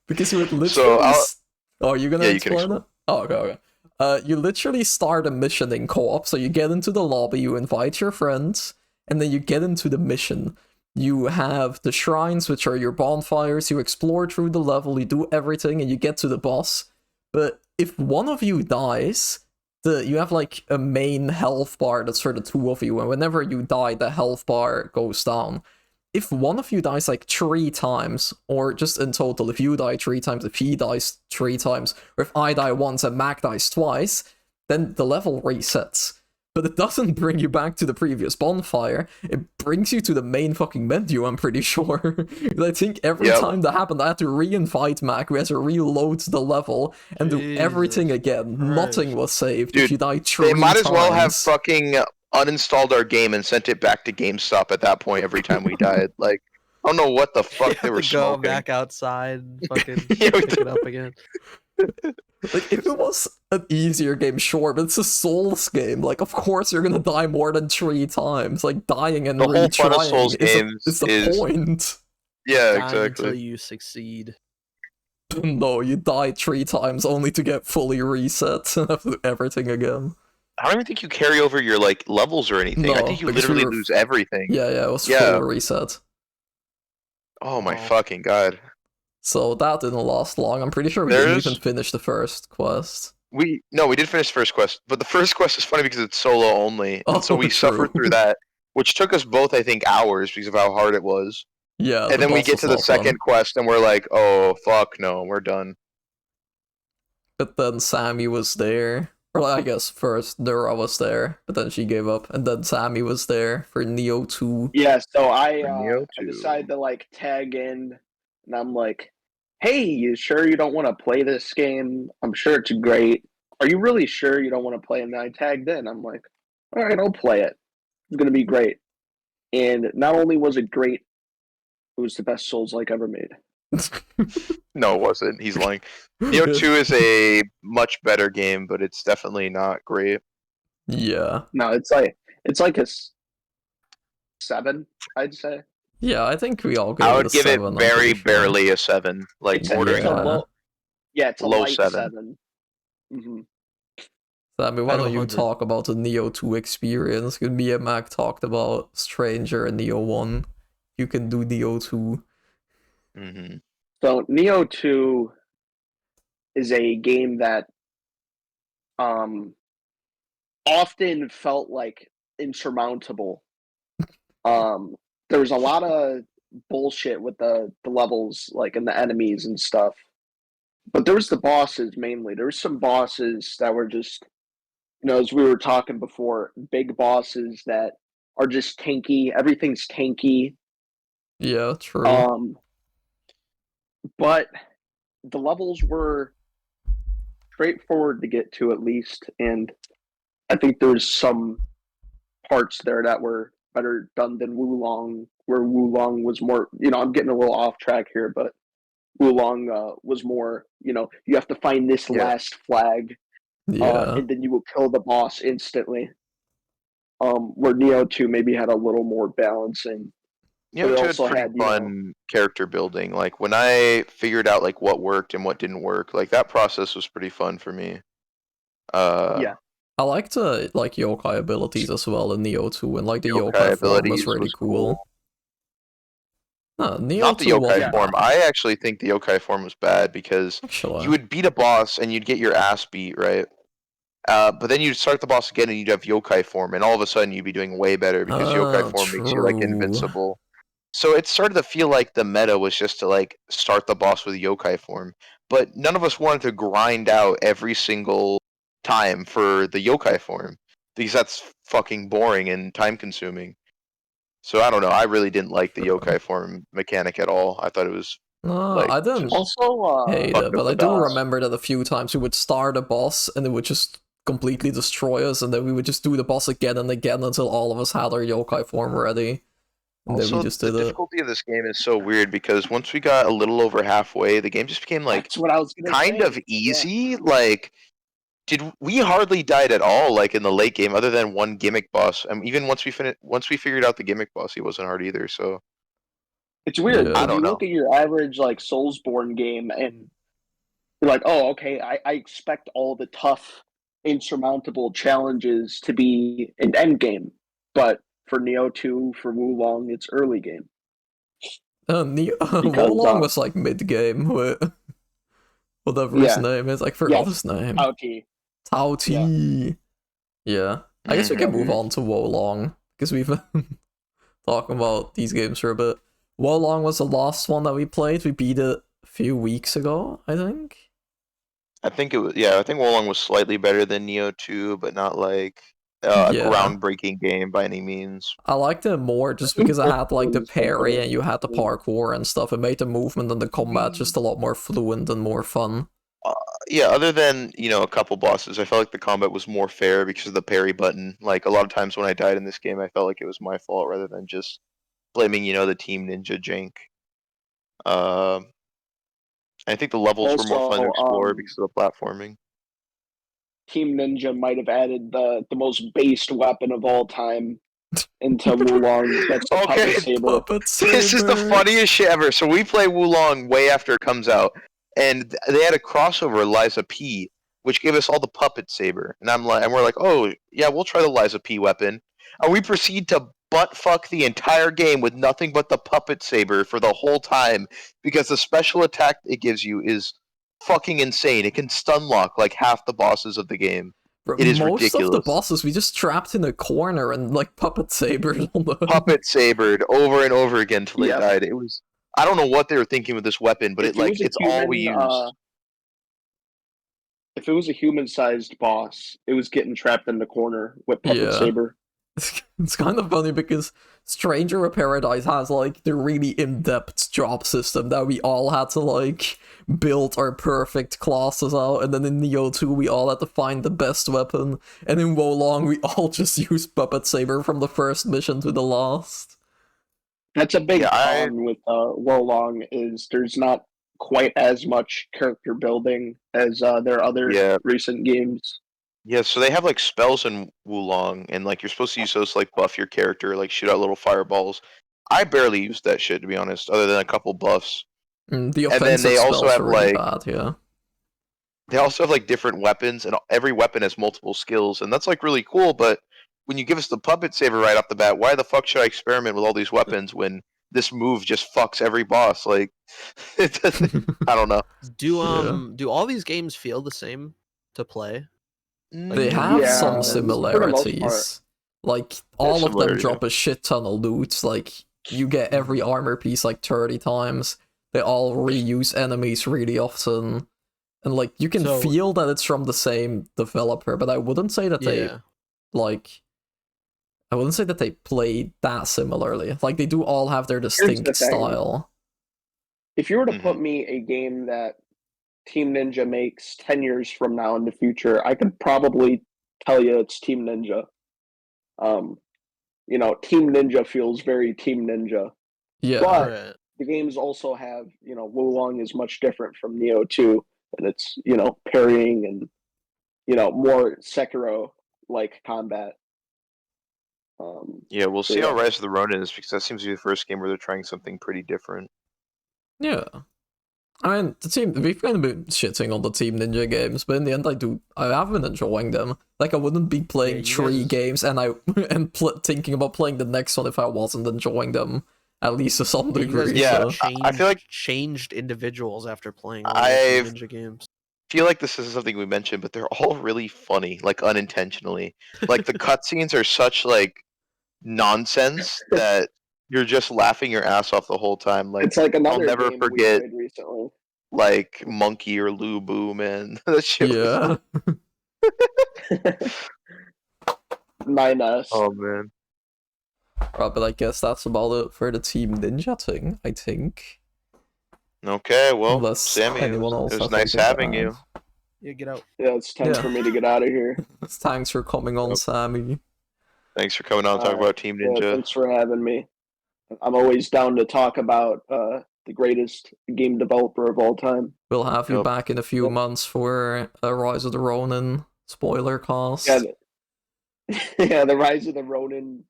Because you would literally... Oh, you're gonna explain it? Oh, okay. You literally start a mission in co-op. So you get into the lobby, you invite your friends, and then you get into the mission. You have the shrines, which are your bonfires. You explore through the level, you do everything, and you get to the boss. But if one of you dies, you have like a main health bar that's for the two of you, and whenever you die, the health bar goes down. If one of you dies like 3 times, or just in total, if you die 3 times, if he dies 3 times, or if I die once and Mac dies twice, then the level resets. But it doesn't bring you back to the previous bonfire, it brings you to the main fucking menu, I'm pretty sure. I think every time that happened, I had to re-invite Mac, we had to reload the level, and do everything again. Christ. Nothing was saved. Dude, if you die 3 times. They might as well have fucking uninstalled our game and sent it back to GameStop at that point every time we died. Like, I don't know what the fuck they were smoking. Go back outside, fucking pick it up again. Like, if it was an easier game, sure, but it's a Souls game. Like, of course you're gonna die more than 3 times. Like, dying and retrying the whole fun of Souls games is the point. Yeah, die exactly. Until you succeed. No, you die 3 times only to get fully reset and have to do everything again. I don't even think you carry over your, like, levels or anything. No, I think you literally lose everything. Yeah, it was full reset. Oh my fucking god. So that didn't last long. I'm pretty sure we didn't even finish the first quest. We did finish the first quest, but the first quest is funny because it's solo only, and so we suffered through that, which took us both, I think, hours because of how hard it was. Yeah, and then we get to the second quest, and we're like, oh, fuck, no, we're done. But then Sammy was there. Or I guess first Nura was there, but then she gave up, and then Sammy was there for Neo 2. Yeah, so I decided to, like, tag in and I'm like, hey, you sure you don't want to play this game? I'm sure it's great. Are you really sure you don't want to play? And then I tagged in. I'm like, all right, I'll play it. It's going to be great. And not only was it great, it was the best Souls-like ever made. No, it wasn't. He's lying. Nioh 2 is a much better game, but it's definitely not great. Yeah. No, it's like a 7, I'd say. Yeah, I think we all gave I it would a give 7. it very barely a 7, like It's bordering. it's a low light 7. 7. Mm-hmm. Sammy, why don't you 100. talk about the Nioh 2 experience? Because me and Mac talked about Stranger and Nioh 1. You can do Nioh 2. Mm-hmm. So Nioh 2 is a game that often felt like insurmountable. There was a lot of bullshit with the levels, like, and the enemies and stuff. But there was the bosses mainly. There was some bosses that were just, as we were talking before, big bosses that are just tanky. Everything's tanky. Yeah, true. But the levels were straightforward to get to, at least, and I think there's some parts there that were better done than Wulong, where Wulong was more, I'm getting a little off track here, but Wulong was more, you have to find this last flag, Yeah. and then you will kill the boss instantly. Where Nioh 2 maybe had a little more balancing. Nioh 2 had pretty fun character building. Like, when I figured out, like, what worked and what didn't work, like, that process was pretty fun for me. Yeah. I liked the, like, yokai abilities as well in Nioh 2, and, like, the yokai form was really cool. Not the yokai form. I actually think the yokai form was bad because you would beat a boss and you'd get your ass beat, right? But then you'd start the boss again and you'd have yokai form, and all of a sudden you'd be doing way better because yokai form makes you, like, invincible. So it started to feel like the meta was just to, like, start the boss with yokai form. But none of us wanted to grind out every single time for the yokai form because that's fucking boring and time consuming. So I don't know. I really didn't like the yokai form mechanic at all. I thought it was I didn't hate it, but I do remember that a few times we would start a boss and it would just completely destroy us, and then we would just do the boss again and again until all of us had our yokai form ready. And also, then we just did the difficulty of this game is so weird because once we got a little over halfway, the game just became, like, that's what I was kind of easy. Yeah. Like, we hardly died at all, like, in the late game, other than one gimmick boss. Even once we figured out the gimmick boss, he wasn't hard either. So it's weird. Yeah. I don't know. Look at your average, like, Soulsborne game, and you're like, oh, okay, I expect all the tough, insurmountable challenges to be an end game, but for Nioh 2, for Wulong, it's early game. Wulong was like mid game with whatever his name is. I forgot his name. Tao Ti. Yeah. I guess we can move on to Wulong because we've been talking about these games for a bit. Wulong was the last one that we played. We beat it a few weeks ago, I think. I think it was, I think Wulong was slightly better than Nioh 2, but not like a groundbreaking game by any means. I liked it more just because I had, like, the parry and you had the parkour and stuff. It made the movement and the combat just a lot more fluent and more fun. Other than, a couple bosses, I felt like the combat was more fair because of the parry button. Like, a lot of times when I died in this game, I felt like it was my fault rather than just blaming, the Team Ninja jank. I think the levels were more fun to explore because of the platforming. Team Ninja might have added the most based weapon of all time into Wulong. That's the puppet saber. This is the funniest shit ever. So we play Wulong way after it comes out, and they had a crossover Liza P, which gave us all the puppet saber. And we're like, oh yeah, we'll try the Liza P weapon. And we proceed to butt fuck the entire game with nothing but the puppet saber for the whole time because the special attack it gives you is fucking insane. It can stun lock like half the bosses of the game. It is ridiculous. Most of the bosses we just trapped in a corner and, like, puppet sabered on them. Puppet sabered over and over again till they died. It was, I don't know what they were thinking with this weapon, but it's all we used. If it was a human-sized boss, it was getting trapped in the corner with puppet saber. It's kind of funny because Stranger of Paradise has like the really in-depth job system that we all had to like build our perfect classes out, and then in Neo 2 we all had to find the best weapon, and in Wolong we all just used Puppet Saber from the first mission to the last. That's a big problem with Wolong, is there's not quite as much character building as their other recent games. Yeah, so they have like spells in Wulong, and like you're supposed to use those to like buff your character, like shoot out little fireballs. I barely used that shit, to be honest, other than a couple buffs. The offensive spells are really bad, yeah. They also have like different weapons, and every weapon has multiple skills, and that's like really cool. But when you give us the Puppet Saber right off the bat, why the fuck should I experiment with all these weapons when this move just fucks every boss? Like, it doesn't, I don't know. Do all these games feel the same to play? They have some similarities. Like, all of them drop a shit ton of loot. Like, you get every armor piece like 30 times. They all reuse enemies really often. And, like, you can feel that it's from the same developer, but I wouldn't say that they, like... I wouldn't say that they play that similarly. Like, they do all have their distinct style. If you were to put me a game that Team Ninja makes 10 years from now in the future, I could probably tell you it's Team Ninja. You know, Team Ninja feels very Team Ninja. Yeah. But the games also have, you know, Wolong is much different from Neo 2, and it's, you know, parrying and, you know, more Sekiro-like combat. Yeah, we'll see how Rise of the Ronin is, because that seems to be the first game where they're trying something pretty different. Yeah. I mean, we've kind of been shitting on the Team Ninja games, but in the end, I have been enjoying them. Like, I wouldn't be playing 3 games and thinking about playing the next one if I wasn't enjoying them, at least to some degree. Yeah, I feel like changed individuals after playing all the Team Ninja games. I feel like this is something we mentioned, but they're all really funny, like unintentionally. Like the cutscenes are such like nonsense that you're just laughing your ass off the whole time. Like, it's like another I'll never game forget we played recently. Like Monkey or Lu Bu, man. That shit was 9S. Oh man. Right, but I guess that's about it for the Team Ninja thing, I think. Okay, well, unless Sammy, it was nice having you. Yeah, get out. Yeah, it's time for me to get out of here. Thanks for coming on, Sammy. Thanks for coming on and talking about Team Ninja. Yeah, thanks for having me. I'm always down to talk about the greatest game developer of all time. We'll have you back in a few months for a Rise of the Ronin spoiler cast. Yeah, the Rise of the Ronin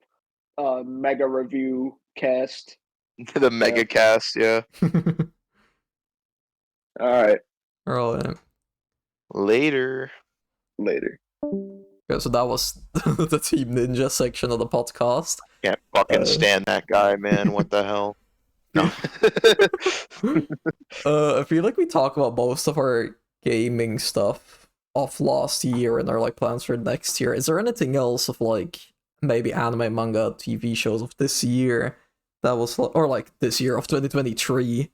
mega review cast. The mega cast, yeah. Alright. Later. Okay, so that was the Team Ninja section of the podcast. Can't fucking stand that guy, man. What the hell? No. I feel like we talk about most of our gaming stuff of last year and our like plans for next year. Is there anything else of like maybe anime, manga, TV shows of this year that was or like this year of 2023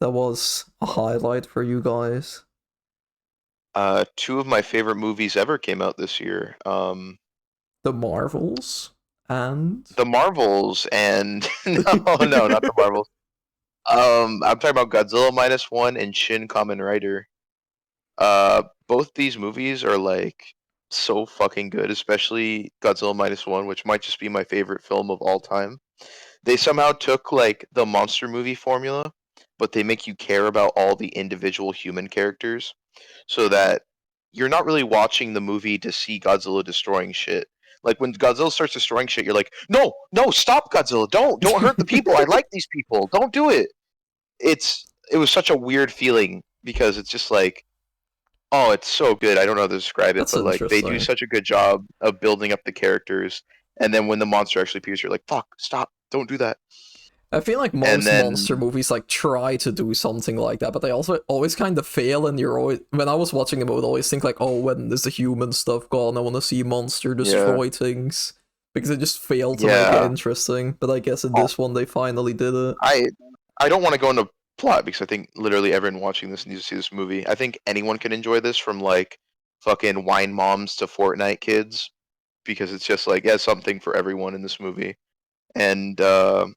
that was a highlight for you guys? 2 of my favorite movies ever came out this year. The Marvels and no, not the Marvels. I'm talking about Godzilla -1 and Shin Kamen Rider. Both these movies are like so fucking good, especially Godzilla -1, which might just be my favorite film of all time. They somehow took like the monster movie formula, but they make you care about all the individual human characters, so that you're not really watching the movie to see Godzilla destroying shit. Like when Godzilla starts destroying shit, you're like, no, stop, Godzilla, don't hurt the people. I like these people. Don't do it. It was such a weird feeling because it's just like, oh, it's so good. I don't know how to describe it, but like they do such a good job of building up the characters, and then when the monster actually appears, you're like, fuck, stop, don't do that. I feel like most monster movies like try to do something like that, but they also always kind of fail, and you're always, when I was watching them, I would always think like, oh, when is the human stuff gone? I want to see monster destroy things, because it just failed to make it interesting. But I guess in this one they finally did it. I don't want to go into plot because I think literally everyone watching this needs to see this movie. I think anyone can enjoy this, from like fucking wine moms to Fortnite kids. because it's just like it has something for everyone in this movie. And all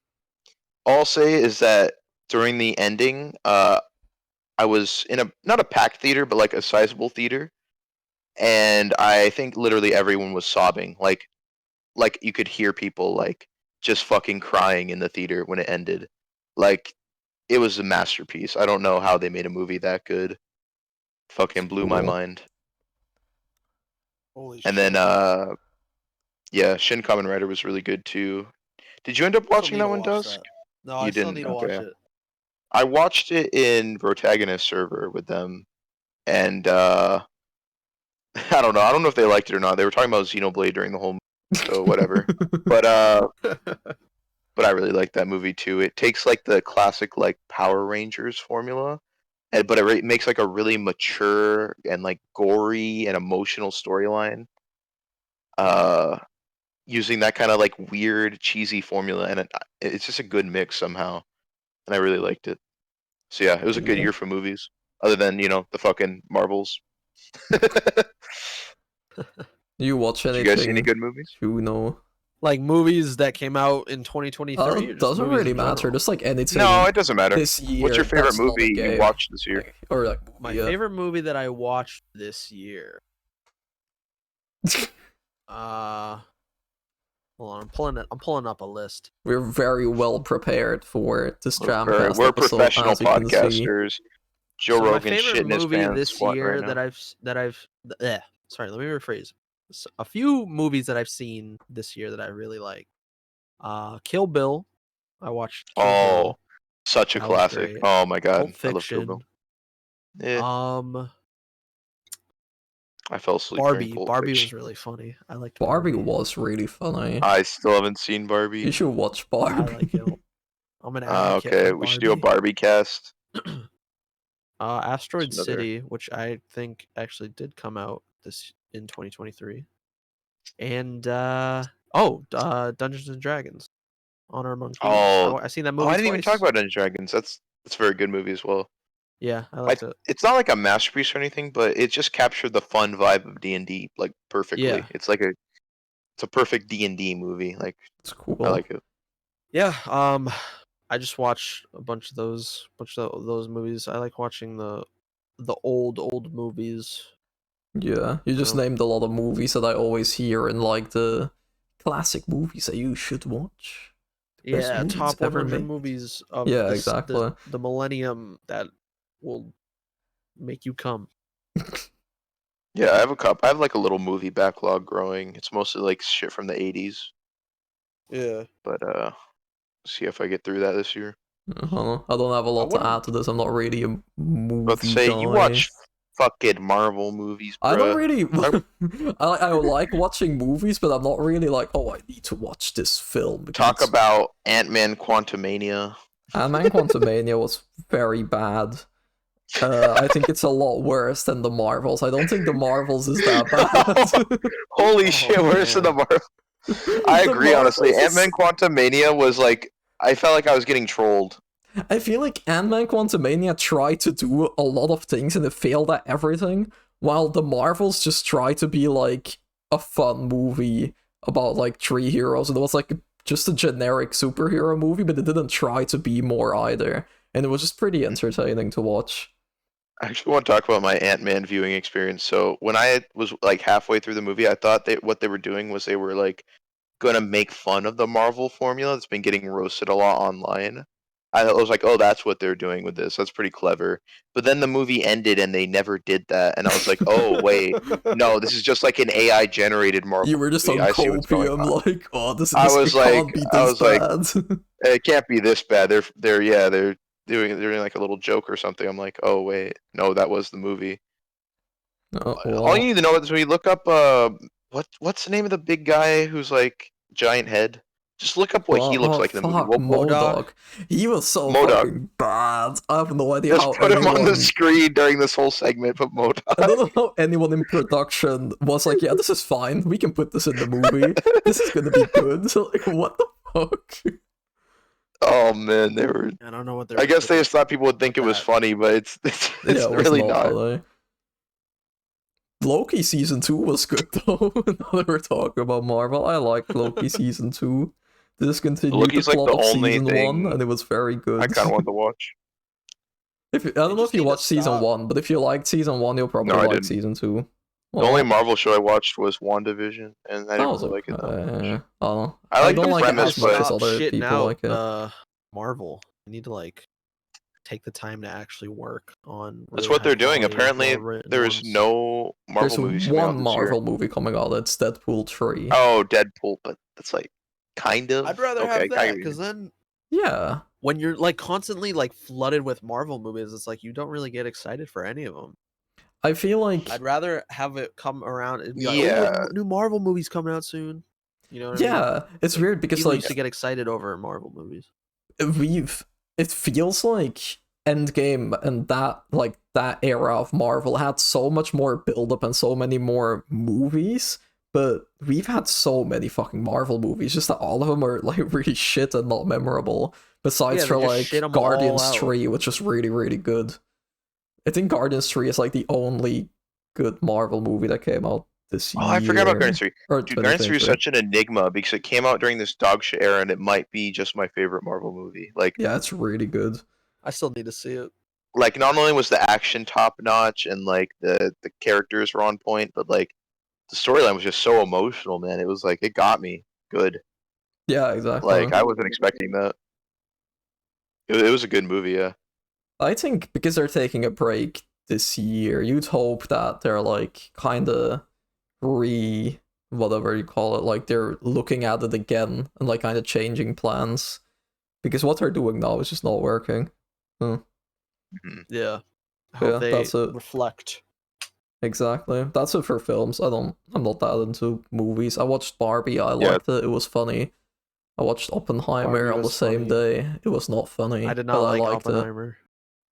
I'll say is that during the ending, I was in not a packed theater, but like a sizable theater, and I think literally everyone was sobbing. Like you could hear people like just fucking crying in the theater when it ended. Like it was a masterpiece. I don't know how they made a movie that good. Fucking blew my mind. Holy shit. And then yeah, Shin Kamen Rider was really good too. Did you end up watching that one, Dusk? No, I still need to watch it. I watched it in Protagonist server with them, and I don't know. I don't know if they liked it or not. They were talking about Xenoblade during the whole movie, so whatever. But I really like that movie too. It takes like the classic like Power Rangers formula, but it makes like a really mature and like gory and emotional storyline. Using that kind of like weird cheesy formula, and it's just a good mix somehow, and I really liked it. So yeah, it was a good year for movies, other than the fucking Marvels. You watch anything? Did you guys see any good movies? Juno. Like movies that came out in 2023. Doesn't really matter. Just like anything. No, it doesn't matter. This year. What's your favorite movie you watched this year? Or like my favorite movie that I watched this year. Hold on, I'm pulling up a list. We're very well prepared for this JAMcast. We're professional podcasters. Joe Rogan shitting his pants. This year right sorry, let me rephrase. A few movies that I've seen this year that I really like. Kill Bill. I watched Kill Bill. Such a classic. Oh my god. Pulp Fiction. I love Kill Bill. Yeah. I fell asleep. Barbie was really funny. I liked Barbie was really funny. I still haven't seen Barbie. You should watch Barbie. I like it. I'm an advocate. Okay, we should do a Barbie cast. Asteroid City, which I think actually did come out in 2023, and Dungeons and Dragons, Honor Among Thieves. I seen that movie. I didn't even talk about Dungeons and Dragons. That's a very good movie as well. Yeah, I liked it. It's not like a masterpiece or anything, but it just captured the fun vibe of D&D like perfectly. Yeah. It's like it's a perfect D&D movie. Like it's cool. I like it. Yeah. I just watched a bunch of those movies. I like watching the old movies. Yeah, you just named a lot of movies that I always hear in like the classic movies that you should watch. Yeah, top 100 movies of exactly. the millennium that will make you come. Yeah, I have like a little movie backlog growing. It's mostly like shit from the 80s. Yeah. But see if I get through that this year. I don't have a lot to add to this. I'm not really a movie Let's say guy. You watch fucking Marvel movies, bro. I don't really I like watching movies, but I'm not really like, I need to watch this film. Talk about Ant-Man Quantumania. Ant-Man Quantumania was very bad. I think it's a lot worse than the Marvels. I don't think the Marvels is that bad. Holy shit, worse than the Marvels. I agree, honestly. Ant-Man Quantumania was like, I felt like I was getting trolled. I feel like Ant-Man Quantumania tried to do a lot of things and it failed at everything, while the Marvels just tried to be like a fun movie about like 3 heroes, and it was like just a generic superhero movie, but it didn't try to be more either, and it was just pretty entertaining to watch. I actually want to talk about my Ant-Man viewing experience. So when I was like halfway through the movie, I thought what they were doing was they were like gonna make fun of the Marvel formula that's been getting roasted a lot online. I was like, oh, that's what they're doing with this. That's pretty clever. But then the movie ended and they never did that. And I was like, oh, wait. No, this is just like an AI generated Marvel. You were just on copium, like, oh, this can't be this bad. It can't be this bad. They're doing like a little joke or something. I'm like, oh, wait. No, that was the movie. All you need to know is when you look up, what's the name of the big guy who's like giant head? Just look up what he looks like in the movie. MODOK. He was so fucking bad. I have no idea how put him on the screen during this whole segment, but MODOK. I don't know how anyone in production was like, yeah, this is fine. We can put this in the movie. This is gonna be good. So, like, what the fuck? Oh man, they were. I don't know what they're. I guess they just thought people would think it was funny, but it's really not. Loki season 2 was good though. Now that we're talking about Marvel, I liked Loki season 2. This continued Loki's the like plot the of only season thing 1, and it was very good. I kind of want to watch. I don't know if you watched season 1, but if you liked season 1, you'll probably like didn't. season 2. The only Marvel show I watched was WandaVision, and I didn't really like it that much. I don't the like it premise, as much but as other people like it. Marvel. I need to like take the time to actually work on. That's what they're doing. Apparently, there's no Marvel movies coming out one this Marvel year. movie coming out. It's Deadpool 3. Oh, Deadpool, but that's like kind of. I'd rather have that because then, yeah, when you're like constantly like flooded with Marvel movies, it's like you don't really get excited for any of them. I feel like I'd rather have it come around and be like, Yeah. oh, new Marvel movies coming out soon. You know what I mean? yeah, it's weird because People like used to get excited over Marvel movies. it feels like Endgame and that era of Marvel had so much more build up and so many more movies, but we've had so many fucking Marvel movies, just that all of them are like really shit and not memorable. Besides Yeah, for they just like shit 'em all Guardians out. 3, which was really, really good. I think Guardians 3 is like the only good Marvel movie that came out this year. Oh, I forgot about Guardians 3. Or Dude, Guardians 3 is such an enigma because it came out during this dog shit era, and it might be just my favorite Marvel movie. Like, yeah, it's really good. I still need to see it. Like, not only was the action top notch and like the characters were on point, but like the storyline was just so emotional, man. It was like it got me good. Yeah, exactly. Like, I wasn't expecting that. It was a good movie, yeah. I think because they're taking a break this year, you'd hope that they're like kind of whatever you call it, like they're looking at it again and like kind of changing plans, because what they're doing now is just not working. Yeah. I hope they that's it. reflect. Exactly. That's it for films. I'm not that into movies. I watched Barbie, I liked it, it was funny. I watched Oppenheimer on the same day. It was not funny. I did not like Oppenheimer.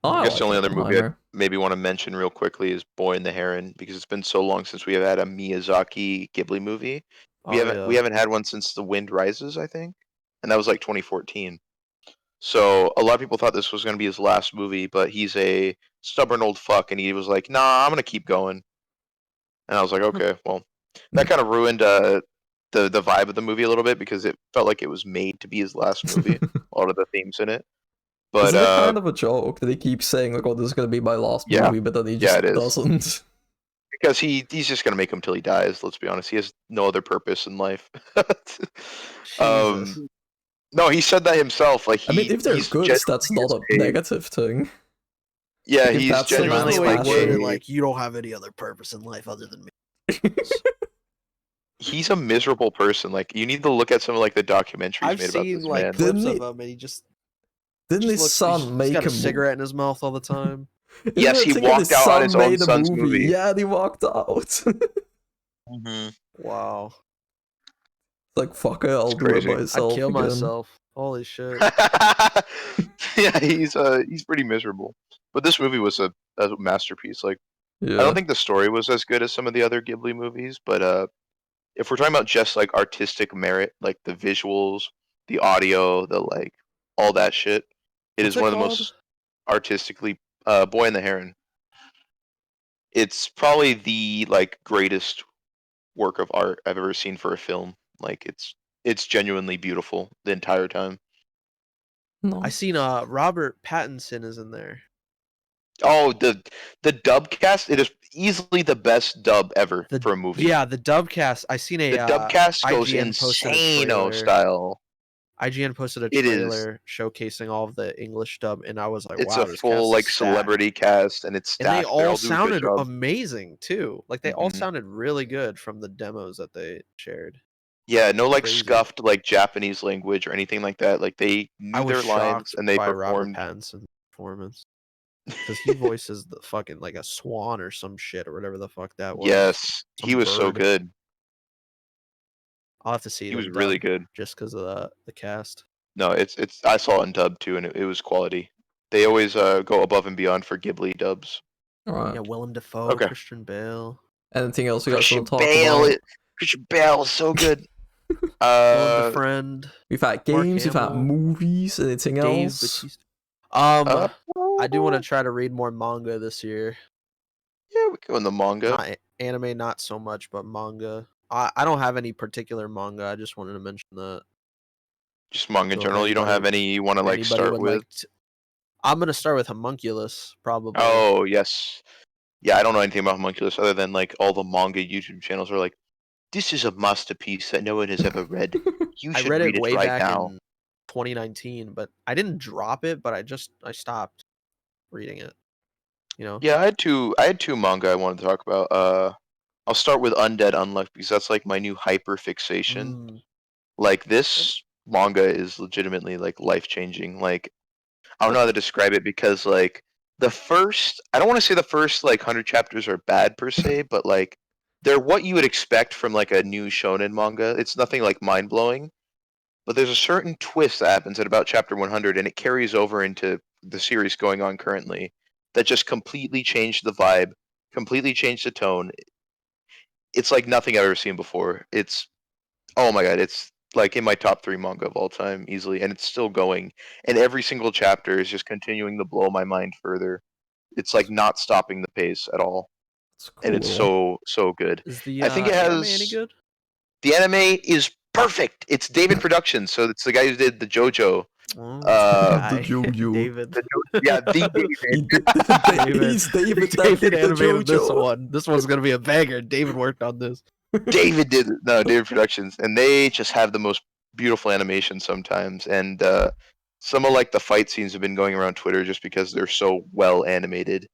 I guess the only other movie I maybe want to mention real quickly is Boy and the Heron, because it's been so long since we have had a Miyazaki Ghibli movie. We haven't had one since The Wind Rises, I think, and that was like 2014. So a lot of people thought this was going to be his last movie, but he's a stubborn old fuck, and he was like, "Nah, I'm gonna keep going." And I was like, "Okay, well." That kind of ruined the vibe of the movie a little bit, because it felt like it was made to be his last movie. A lot of the themes in it. But isn't it kind of a joke that he keeps saying like, "Oh, this is gonna be my last movie," but then he just doesn't? Because he's just gonna make them till he dies. Let's be honest. He has no other purpose in life. No, he said that himself. Like, I mean, if they're good, that's not a negative thing. Yeah, like, he's genuinely like, you don't have any other purpose in life other than me. He's a miserable person. Like, you need to look at some of like the documentaries made about this like man. Clips of him, and he just didn't his son make got a cigarette in his mouth all the time. Yes, he walked out on his own son's movie. Yeah, and he walked out. Wow. Like, fuck it, I'll do it myself. I'd kill myself. Holy shit. Yeah, he's pretty miserable. But this movie was a masterpiece. Like, I don't think the story was as good as some of the other Ghibli movies, but if we're talking about just like artistic merit, like the visuals, the audio, the like all that shit, it is one of the most artistically Boy and the Heron. It's probably the like greatest work of art I've ever seen for a film. Like, it's genuinely beautiful the entire time. No. I seen Robert Pattinson is in there. Oh, the dub cast, it is easily the best dub ever for a movie. Yeah, the dub cast. I seen the dub cast goes IGN insane style. IGN posted a trailer showcasing all of the English dub, and I was like, it's wow, a full like celebrity cast, and it's stacked. And they all sounded amazing too. Like, they all sounded really good from the demos that they shared. Yeah, no like scuffed like Japanese language or anything like that. Like, they knew their lines and they performed. Robert Pattinson's performance, because he voices the fucking like a swan or some shit or whatever the fuck that was. Yes, he was so good. I'll have to see it. He was really good just because of the cast. No, it's I saw it in dub too, and it was quality. They always go above and beyond for Ghibli dubs. All right. Yeah, Willem Dafoe, Christian Bale. Anything else you guys want to talk about? Christian Bale is so good. The Friend. We've had games, we've had movies, anything else? I do want to try to read more manga this year. Yeah, we go in the manga. Not anime not so much, but manga. I don't have any particular manga. I just wanted to mention that. Just manga in So if general. You don't have any you want to like anybody start would with? like I'm gonna start with Homunculus, probably. Oh yes, yeah. I don't know anything about Homunculus other than like all the manga YouTube channels are like, this is a masterpiece that no one has ever read. You I should read read it it way right back now. in 2019, but I didn't drop it, but I stopped reading it. You know? Yeah, I had two manga I wanted to talk about. I'll start with Undead Unluck because that's like my new hyper fixation. Like this manga is legitimately like life changing. Like I don't know how to describe it because like I don't want to say the first like 100 chapters are bad per se, but like they're what you would expect from like a new shonen manga. It's nothing like mind blowing, but there's a certain twist that happens at about chapter 100 and it carries over into the series going on currently that just completely changed the vibe, completely changed the tone. It's like nothing I've ever seen before. It's oh my god, it's like in my top 3 manga of all time easily, and it's still going. And every single chapter is just continuing to blow my mind further. It's like not stopping the pace at all, It's and it's cool. so good. Is the I think it anime any has good? the anime is perfect. It's David Productions, so it's the guy who did the JoJo. Oh, The guy. JoJo. David. Yeah, the David. David. He's David that David did the animated this JoJo. one. This one's gonna be a banger. David worked on this. David did David Productions, and they just have the most beautiful animation sometimes. And some of like the fight scenes have been going around Twitter just because they're so well animated.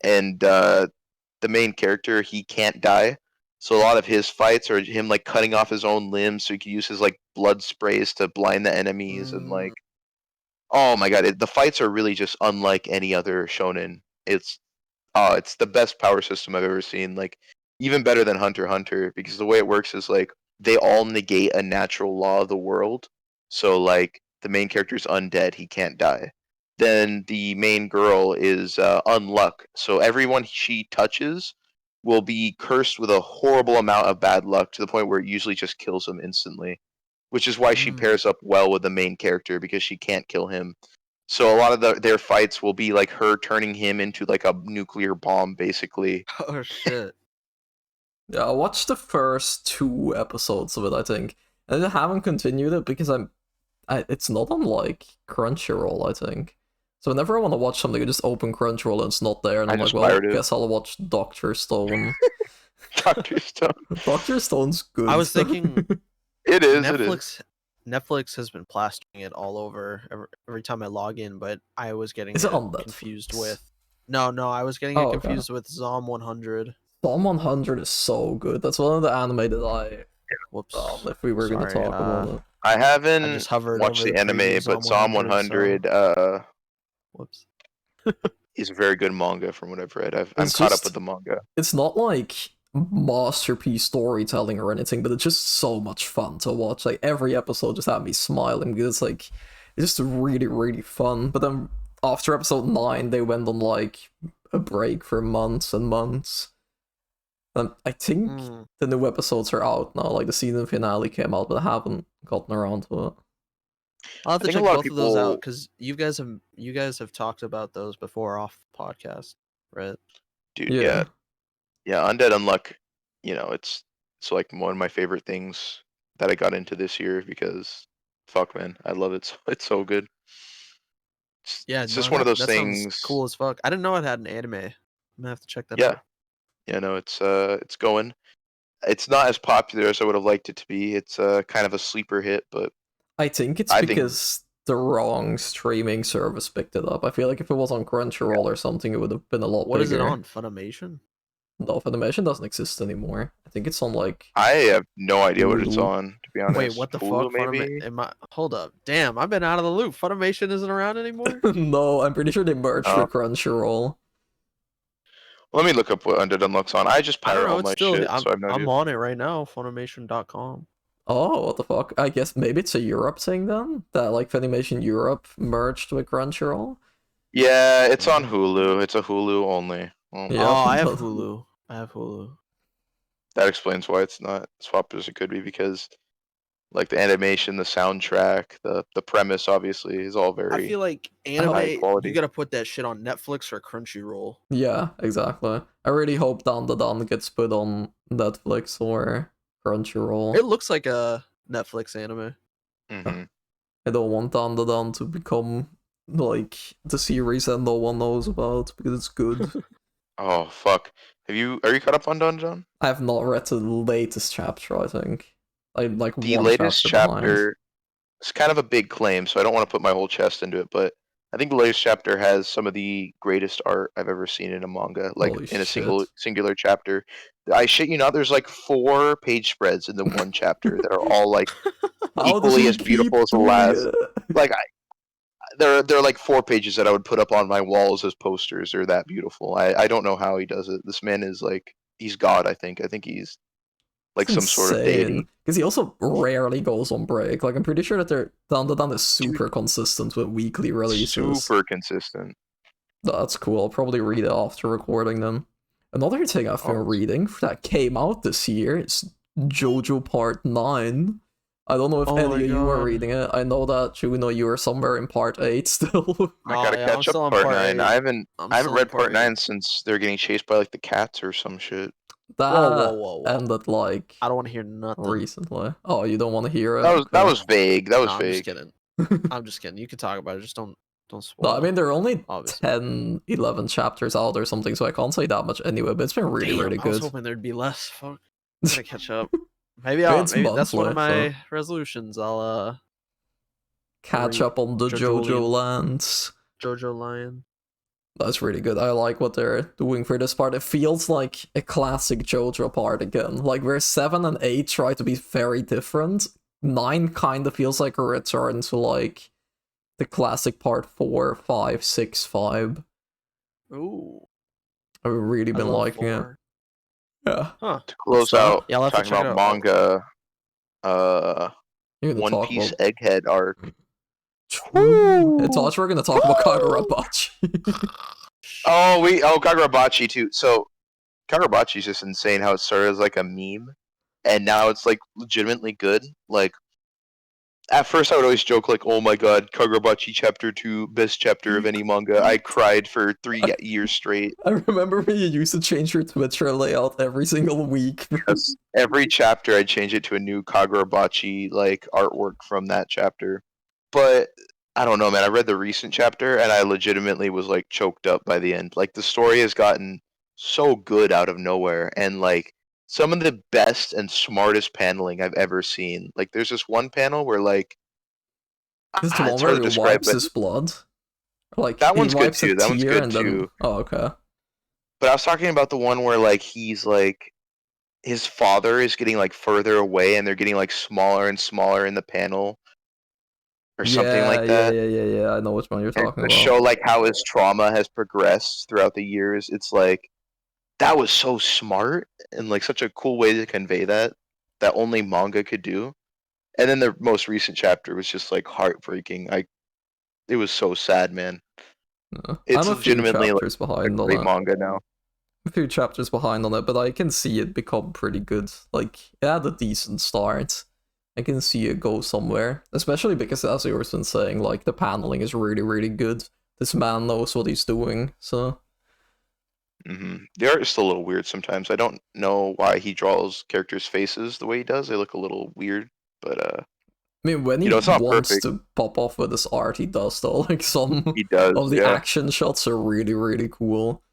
And the main character, he can't die, so a lot of his fights are him like cutting off his own limbs so he can use his like blood sprays to blind the enemies and like. Oh my god, the fights are really just unlike any other shonen. It's the best power system I've ever seen. Like even better than Hunter x Hunter because the way it works is like they all negate a natural law of the world. So like the main character is undead, he can't die. Then the main girl is unluck. So everyone she touches will be cursed with a horrible amount of bad luck to the point where it usually just kills them instantly. Which is why she pairs up well with the main character because she can't kill him. So a lot of their fights will be like her turning him into like a nuclear bomb, basically. Oh shit. Yeah, I watched the first 2 episodes of it, I think. And I haven't continued it because it's not on like Crunchyroll, I think. So whenever I want to watch something, I just open Crunchyroll and it's not there, and I'm like, well, guess I'll watch Dr. Stone. Dr. Stone. Dr. Stone's good. I was thinking it is. Netflix has been plastering it all over every time I log in, but I was getting confused with. No, I was getting it confused with Zom 100. Zom 100 is so good. That's one of the anime that I. Whoops. If we were going to talk about it. I haven't just watched the anime, but Zom 100 whoops. is a very good manga from what I've read. I'm caught up with the manga. It's not like masterpiece storytelling or anything, but it's just so much fun to watch. Like every episode just had me smiling because it's just really fun. But then after episode 9 they went on like a break for months and months. And I think the new episodes are out now, like the season finale came out, but I haven't gotten around to it. I'll have to check both of those out because you guys have talked about those before off the podcast, right? Dude, yeah, Undead Unluck, it's like one of my favorite things that I got into this year because fuck man, I love it. It's so good. It's just one of those things. Cool as fuck. I didn't know it had an anime. I'm gonna have to check that out. Yeah, no, it's going. It's not as popular as I would have liked it to be. It's kind of a sleeper hit, but I think it's because the wrong streaming service picked it up. I feel like if it was on Crunchyroll or something, it would have been a lot bigger. What is it on? Funimation? No, Funimation doesn't exist anymore. I think it's on like. I have no idea what it's on, to be honest. Wait, what the fuck? Maybe? Hold up. Damn, I've been out of the loop. Funimation isn't around anymore? No, I'm pretty sure they merged with Crunchyroll. Let me look up what Undead Unluck's on. I just pirate all my shit, so I've no idea. I'm on it right now, Funimation.com. Oh, what the fuck? I guess maybe it's a Europe thing then? That like Funimation Europe merged with Crunchyroll? Yeah, it's on Hulu. It's a Hulu only. Yeah. Oh, I have Hulu. That explains why it's not as popular as it could be, because Like the animation, the soundtrack, the premise obviously is all very. I feel like high anime, quality. you gotta put that shit on Netflix or Crunchyroll. Yeah, exactly. I really hope Dan gets put on Netflix or Crunchyroll. It looks like a Netflix anime. Mm-hmm. I don't want Dan to become like the series that no one knows about because it's good. Oh fuck! Are you caught up on Dungeon? I have not read the latest chapter. I think like the one latest chapter. It's kind of a big claim, so I don't want to put my whole chest into it. But I think the latest chapter has some of the greatest art I've ever seen in a manga, like Holy in a shit. singular chapter. I shit you not, there's like 4 page spreads in the one chapter that are all like equally as beautiful as the last. Like they're like 4 pages that I would put up on my walls as posters. They're that beautiful. I don't know how he does it. This man is like he's God. I think he's like some sort of deity. Because he also rarely goes on break. Like I'm pretty sure that Dan is super consistent with weekly releases. Super consistent. That's cool. I'll probably read it after recording them. Another thing I've been reading that came out this year is JoJo Part 9. I don't know if any of you are reading it. I know that Juno, you are somewhere in Part 8 still. I gotta catch up Part 9. I haven't read Part 9 since they're getting chased by like the cats or some shit. That whoa. Ended like I don't want to hear nothing recently. Oh, you don't want to hear it? That was vague. That was vague. I'm just kidding. I'm just kidding. You can talk about it. Just don't spoil. No, I mean there are only 10, 11 chapters out or something, so I can't say that much anyway. But it's been really good. I was hoping there'd be less. Fuck. I'm gonna catch up. Maybe that's one of my resolutions. I'll catch up on the JoJo lands. JoJo Lion. That's really good. I like what they're doing for this part. It feels like a classic JoJo part again. Like where 7 and 8 try to be very different, 9 kind of feels like a return to like the classic part 4, 5, 6, 5. Ooh. I've really been liking 4. It. Yeah. Huh. To close out, talking about manga, One Piece Egghead arc. It's also we're gonna talk about Kagurabachi. Kagurabachi too. So Kagurabachi is just insane how it started as like a meme, and now it's like legitimately good. Like at first I would always joke like, "Oh my god, Kagurabachi chapter 2, best chapter of any manga." I cried for 3 years straight. I remember when you used to change your Twitter layout every single week. Yes, every chapter I'd change it to a new Kagurabachi like artwork from that chapter. But I don't know, man. I read the recent chapter and I legitimately was like choked up by the end. Like the story has gotten so good out of nowhere, and like some of the best and smartest paneling I've ever seen. Like there's this one panel where like this is the one where he wipes his blood. Like that one's good too. That one's good too. Oh, okay. But I was talking about the one where like he's like his father is getting like further away and they're getting like smaller and smaller in the panel. Or something like that. Yeah. I know which one you're talking about. Show like how his trauma has progressed throughout the years. It's like that was so smart and like such a cool way to convey that only manga could do. And then the most recent chapter was just like heartbreaking. It was so sad, man. It's legitimately like a great manga now. A few chapters behind on it, but I can see it become pretty good. Like it had a decent start. I can see it go somewhere, especially because, as you were saying, like the paneling is really, really good. This man knows what he's doing, so. The art is still a little weird sometimes. I don't know why he draws characters' faces the way he does. They look a little weird, but I mean, when he wants to pop off with his art, he does though. Like some of the action shots are really, really cool.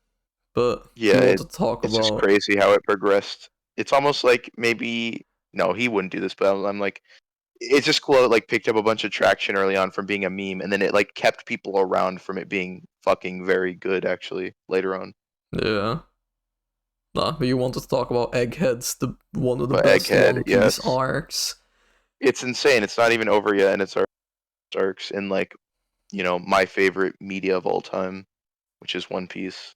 But yeah, it's just crazy how it progressed. It's almost like maybe. No, he wouldn't do this, but I'm like, it's just cool. It like picked up a bunch of traction early on from being a meme, and then it like kept people around from it being fucking very good. Actually, later on. Yeah. Nah, but you wanted to talk about Egghead's one of the best One Piece arcs. It's insane. It's not even over yet, and it's arcs in like, my favorite media of all time, which is One Piece.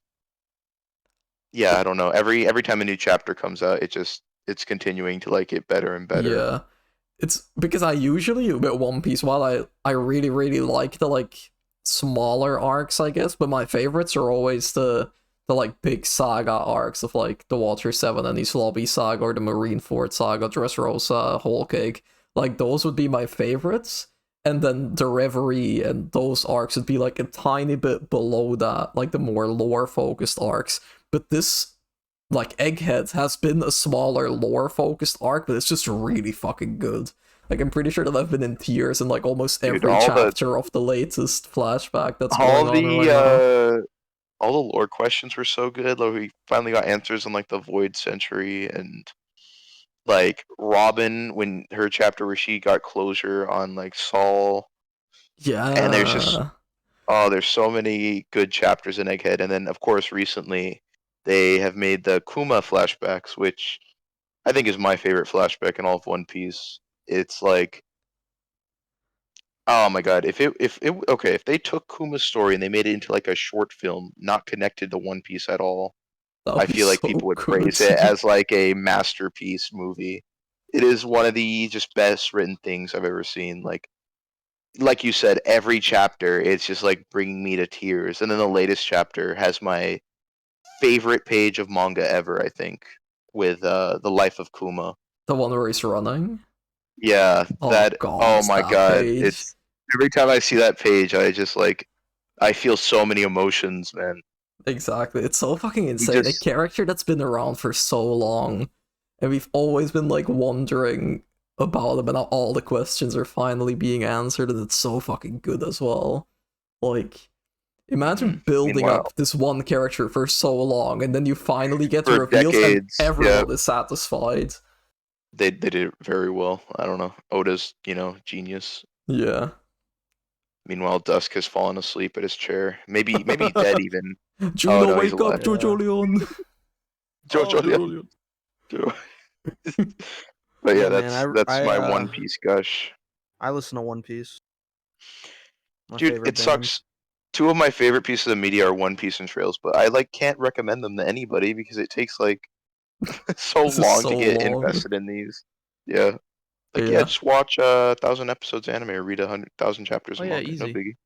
Yeah, I don't know. Every time a new chapter comes out, it's continuing to like get better and better. Yeah, it's because I usually with One Piece, while I really, really like the like smaller arcs, I guess, but my favorites are always the like big saga arcs of like the Water 7 and East Lobby saga or the Marineford saga, Dressrosa, Whole Cake. Like, those would be my favorites. And then the Reverie and those arcs would be like a tiny bit below that, like the more lore-focused arcs. But this, like, Egghead has been a smaller lore-focused arc, but it's just really fucking good. Like, I'm pretty sure that I've been in tears in, like, almost every chapter of the latest flashback that's going on right now. All the lore questions were so good. Like, we finally got answers on, like, the Void Century, and, like, Robin, when her chapter where she got closure on, like, Saul. Yeah. And there's just, there's so many good chapters in Egghead. And then, of course, recently, they have made the Kuma flashbacks, which I think is my favorite flashback in all of One Piece. It's like, oh my god, if they took Kuma's story and they made it into like a short film, not connected to One Piece at all, I feel like people would praise it as like a masterpiece movie. It is one of the just best written things I've ever seen. Like you said, every chapter it's just like bringing me to tears. And then the latest chapter has my favorite page of manga ever, I think, with the life of Kuma. The one where he's running? Yeah, God, oh my god, page. it's every time I see that page, I just like, I feel so many emotions, man. Exactly, it's so fucking insane. A character that's been around for so long, and we've always been like wondering about him, and all the questions are finally being answered, and it's so fucking good as well. Like, imagine building up this one character for so long, and then you finally get the reveals, and everyone is satisfied. They did it very well. I don't know. Oda's, genius. Yeah. Meanwhile, Dusk has fallen asleep at his chair. Maybe dead even. Juno, wake up, Jojo Leon. Jojo Leon. But yeah, that's my One Piece gush. I listen to One Piece. Dude, it sucks. Two of my favorite pieces of media are One Piece and Trails, but I can't recommend them to anybody because it takes so long to get invested in these. Yeah. Just watch 1,000 episodes anime or read 100,000 chapters of manga. Easy. No biggie.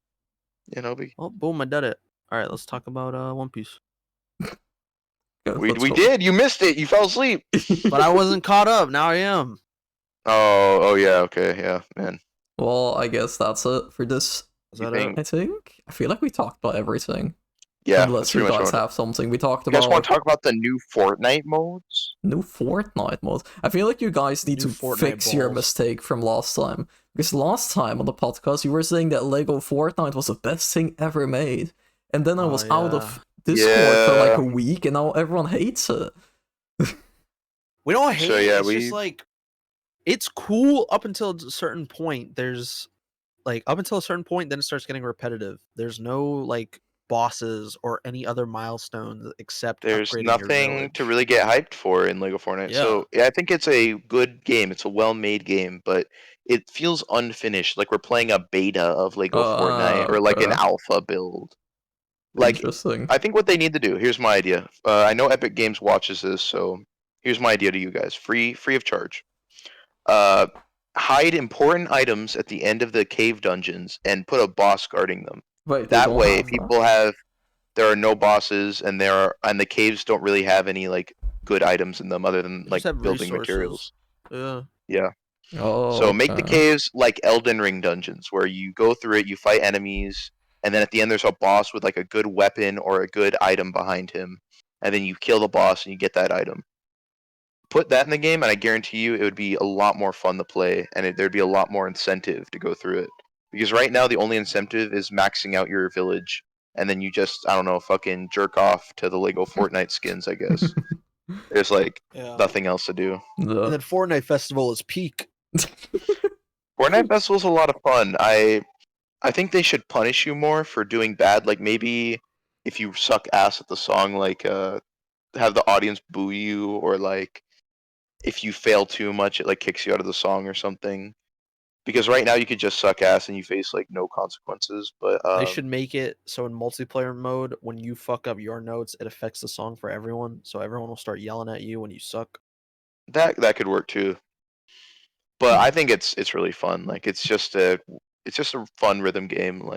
Yeah, no biggie. Oh, boom, I did it. Alright, let's talk about One Piece. We did. You missed it. You fell asleep. But I wasn't caught up. Now I am. Oh yeah, okay, yeah, man. Well, I guess that's it for this. I think. I feel like we talked about everything. Yeah, unless you guys have something. We talked about. You guys want to talk about the new Fortnite modes? New Fortnite modes. I feel like you guys need to fix your mistake from last time. Because last time on the podcast, you were saying that Lego Fortnite was the best thing ever made. And then I was out of Discord for like a week, and now everyone hates it. We don't hate it. It's just like, it's cool up until a certain point. There's up until a certain point, then it starts getting repetitive. There's no bosses or any other milestones except there's nothing to really get hyped for in Lego Fortnite. Yeah. So I think it's a good game. It's a well-made game, but it feels unfinished. Like we're playing a beta of Lego Fortnite or an alpha build. Interesting. I think what they need to do. Here's my idea. I know Epic Games watches this, so here's my idea to you guys. Free of charge. Hide important items at the end of the cave dungeons and put a boss guarding them. Wait, that way, there are no bosses, and the caves don't really have any good items in them other than building materials. Yeah. Oh. So make the caves like Elden Ring dungeons, where you go through it, you fight enemies, and then at the end there's a boss with a good weapon or a good item behind him, and then you kill the boss and you get that item. Put that in the game, and I guarantee you it would be a lot more fun to play, and there'd be a lot more incentive to go through it. Because right now the only incentive is maxing out your village, and then you just, I don't know, fucking jerk off to the Lego Fortnite skins, I guess. There's nothing else to do. And then Fortnite Festival is peak. Fortnite Festival is a lot of fun. I think they should punish you more for doing bad. Maybe if you suck ass at the song, have the audience boo you, or if you fail too much, it kicks you out of the song or something. Because right now you could just suck ass and you face no consequences. But they should make it so in multiplayer mode, when you fuck up your notes, it affects the song for everyone. So everyone will start yelling at you when you suck. That could work too. But I think it's really fun. It's just a fun rhythm game.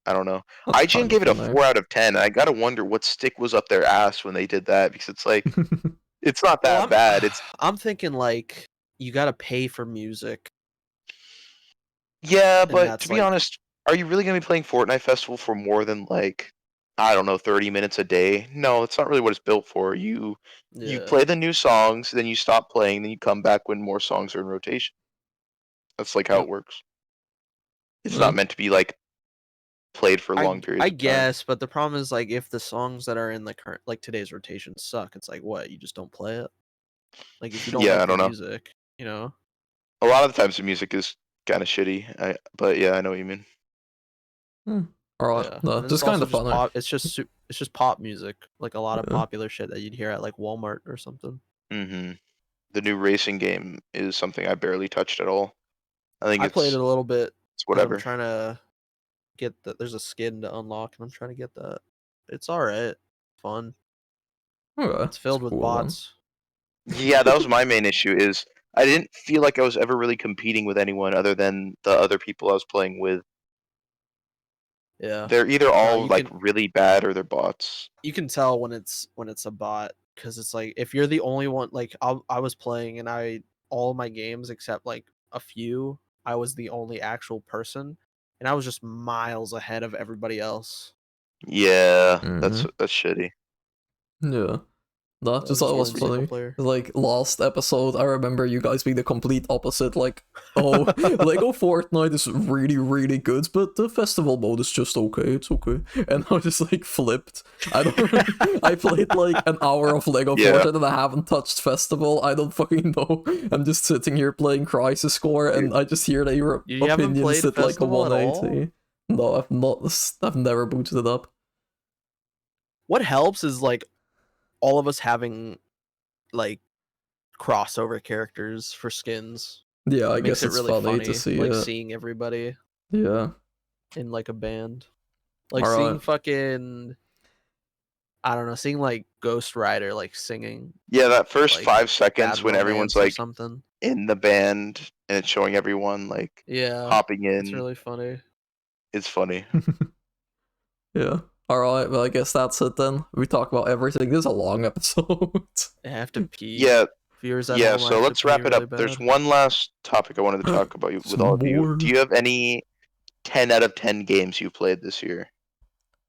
I don't know. IGN gave it a 4 out of 10. I gotta wonder what stick was up their ass when they did that, because it's it's not that bad. I'm thinking you gotta pay for music. Yeah, And but that's to be like, honest, are you really gonna be playing Fortnite Festival for more than like, I don't know, 30 minutes a day? No, it's not really what it's built for. You yeah. play the new songs, then you stop playing, then you come back when more songs are in rotation. That's like how Yep. it works. It's not meant to be like played for long periods I of time. guess, but the problem is like if the songs that are in the current like today's rotation suck, it's like what, you just don't play it? Like if you don't Yeah, like I the don't know. music, you know? A lot of the times the music is kind of shitty. But yeah, I know what you mean. Alright, Yeah. no, And it's just kind also of just funny. pop, it's just pop music, like a lot of Yeah. popular shit that you'd hear at like Walmart or something. Mm-hmm. The new racing game is something I barely touched at all. I think I played it a little bit it's because I'm whatever. trying to get there's a skin to unlock and I'm trying to get that. It's alright. Fun. Okay, It's filled with cool then. bots. Yeah, that was my main issue. Is I didn't feel like I was ever really competing with anyone other than the other people I was playing with. Yeah. They're either No, all like really bad or they're bots. you can tell when it's a bot because it's like if you're the only one, like I was playing and all of my games except like a few, I was the only actual person and I was just miles ahead of everybody else. Yeah, Mm-hmm. that's shitty. Yeah. No, I just was thought just it was playing single funny. player. Like last episode, I remember you guys being the complete opposite. Like, oh, Lego Fortnite is really, really good, but the festival mode is just okay. It's okay. And I just like flipped. I don't. I played like an hour of Lego Yeah. Fortnite and I haven't touched festival. I don't fucking know. I'm just sitting here playing Crisis Core, and I just hear that your You haven't opinions played at like a festival at all? 180. No, I've not. I've never booted it up. What helps is like all of us having like crossover characters for skins. Yeah, I It makes guess it it's really funny to funny, see like it. seeing everybody Yeah. in like a band. Like All seeing right. fucking I don't know, seeing like Ghost Rider like singing Yeah, that first like 5 seconds Bad when everyone's Romance or like something. in the band and it's showing everyone like Yeah, hopping it's in. really funny. It's funny. Yeah. Alright, well I guess that's it then. We talk about everything. This is a long episode. I have to pee. Yeah, Viewers at yeah. home, I So have to let's pee wrap it really up. There's bad. one last topic I wanted to talk about with all of you. more. Do you have any 10 out of 10 games you played this year?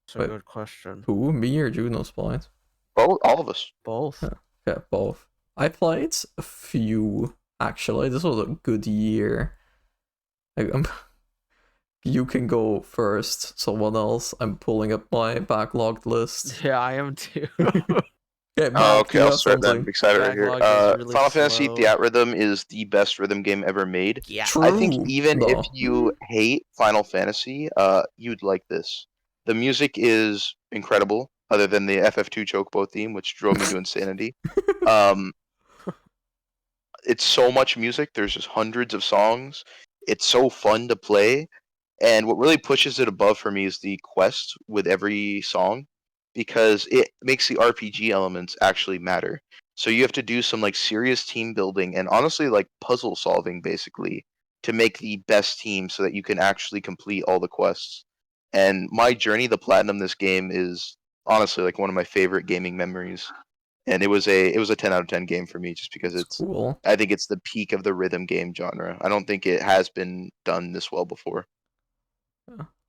That's a Wait. good question. Who? Me or Junospite? Both, all of us. Both. Okay, both. I played a few, actually. This was a good year. You can go first, someone else. I'm pulling up my backlogged list. Yeah, I am too. Okay, Oh, Matt, okay, you I'll have start then. something. I'm excited right here. Backlog is really Final Fantasy slow. Theatrhythm is the best rhythm game ever made. Yeah. True. I think even if No. you hate Final Fantasy, you'd like this. The music is incredible, other than the FF2 Chocobo theme, which drove me to insanity. It's so much music. There's just hundreds of songs. It's so fun to play. And what really pushes it above for me is the quest with every song, because it makes the RPG elements actually matter. So you have to do some like serious team building and honestly like puzzle solving basically to make the best team so that you can actually complete all the quests. And my journey to platinum this game is honestly like one of my favorite gaming memories. And it was a 10 out of 10 game for me just because It's cool. I think it's the peak of the rhythm game genre. I don't think it has been done this well before.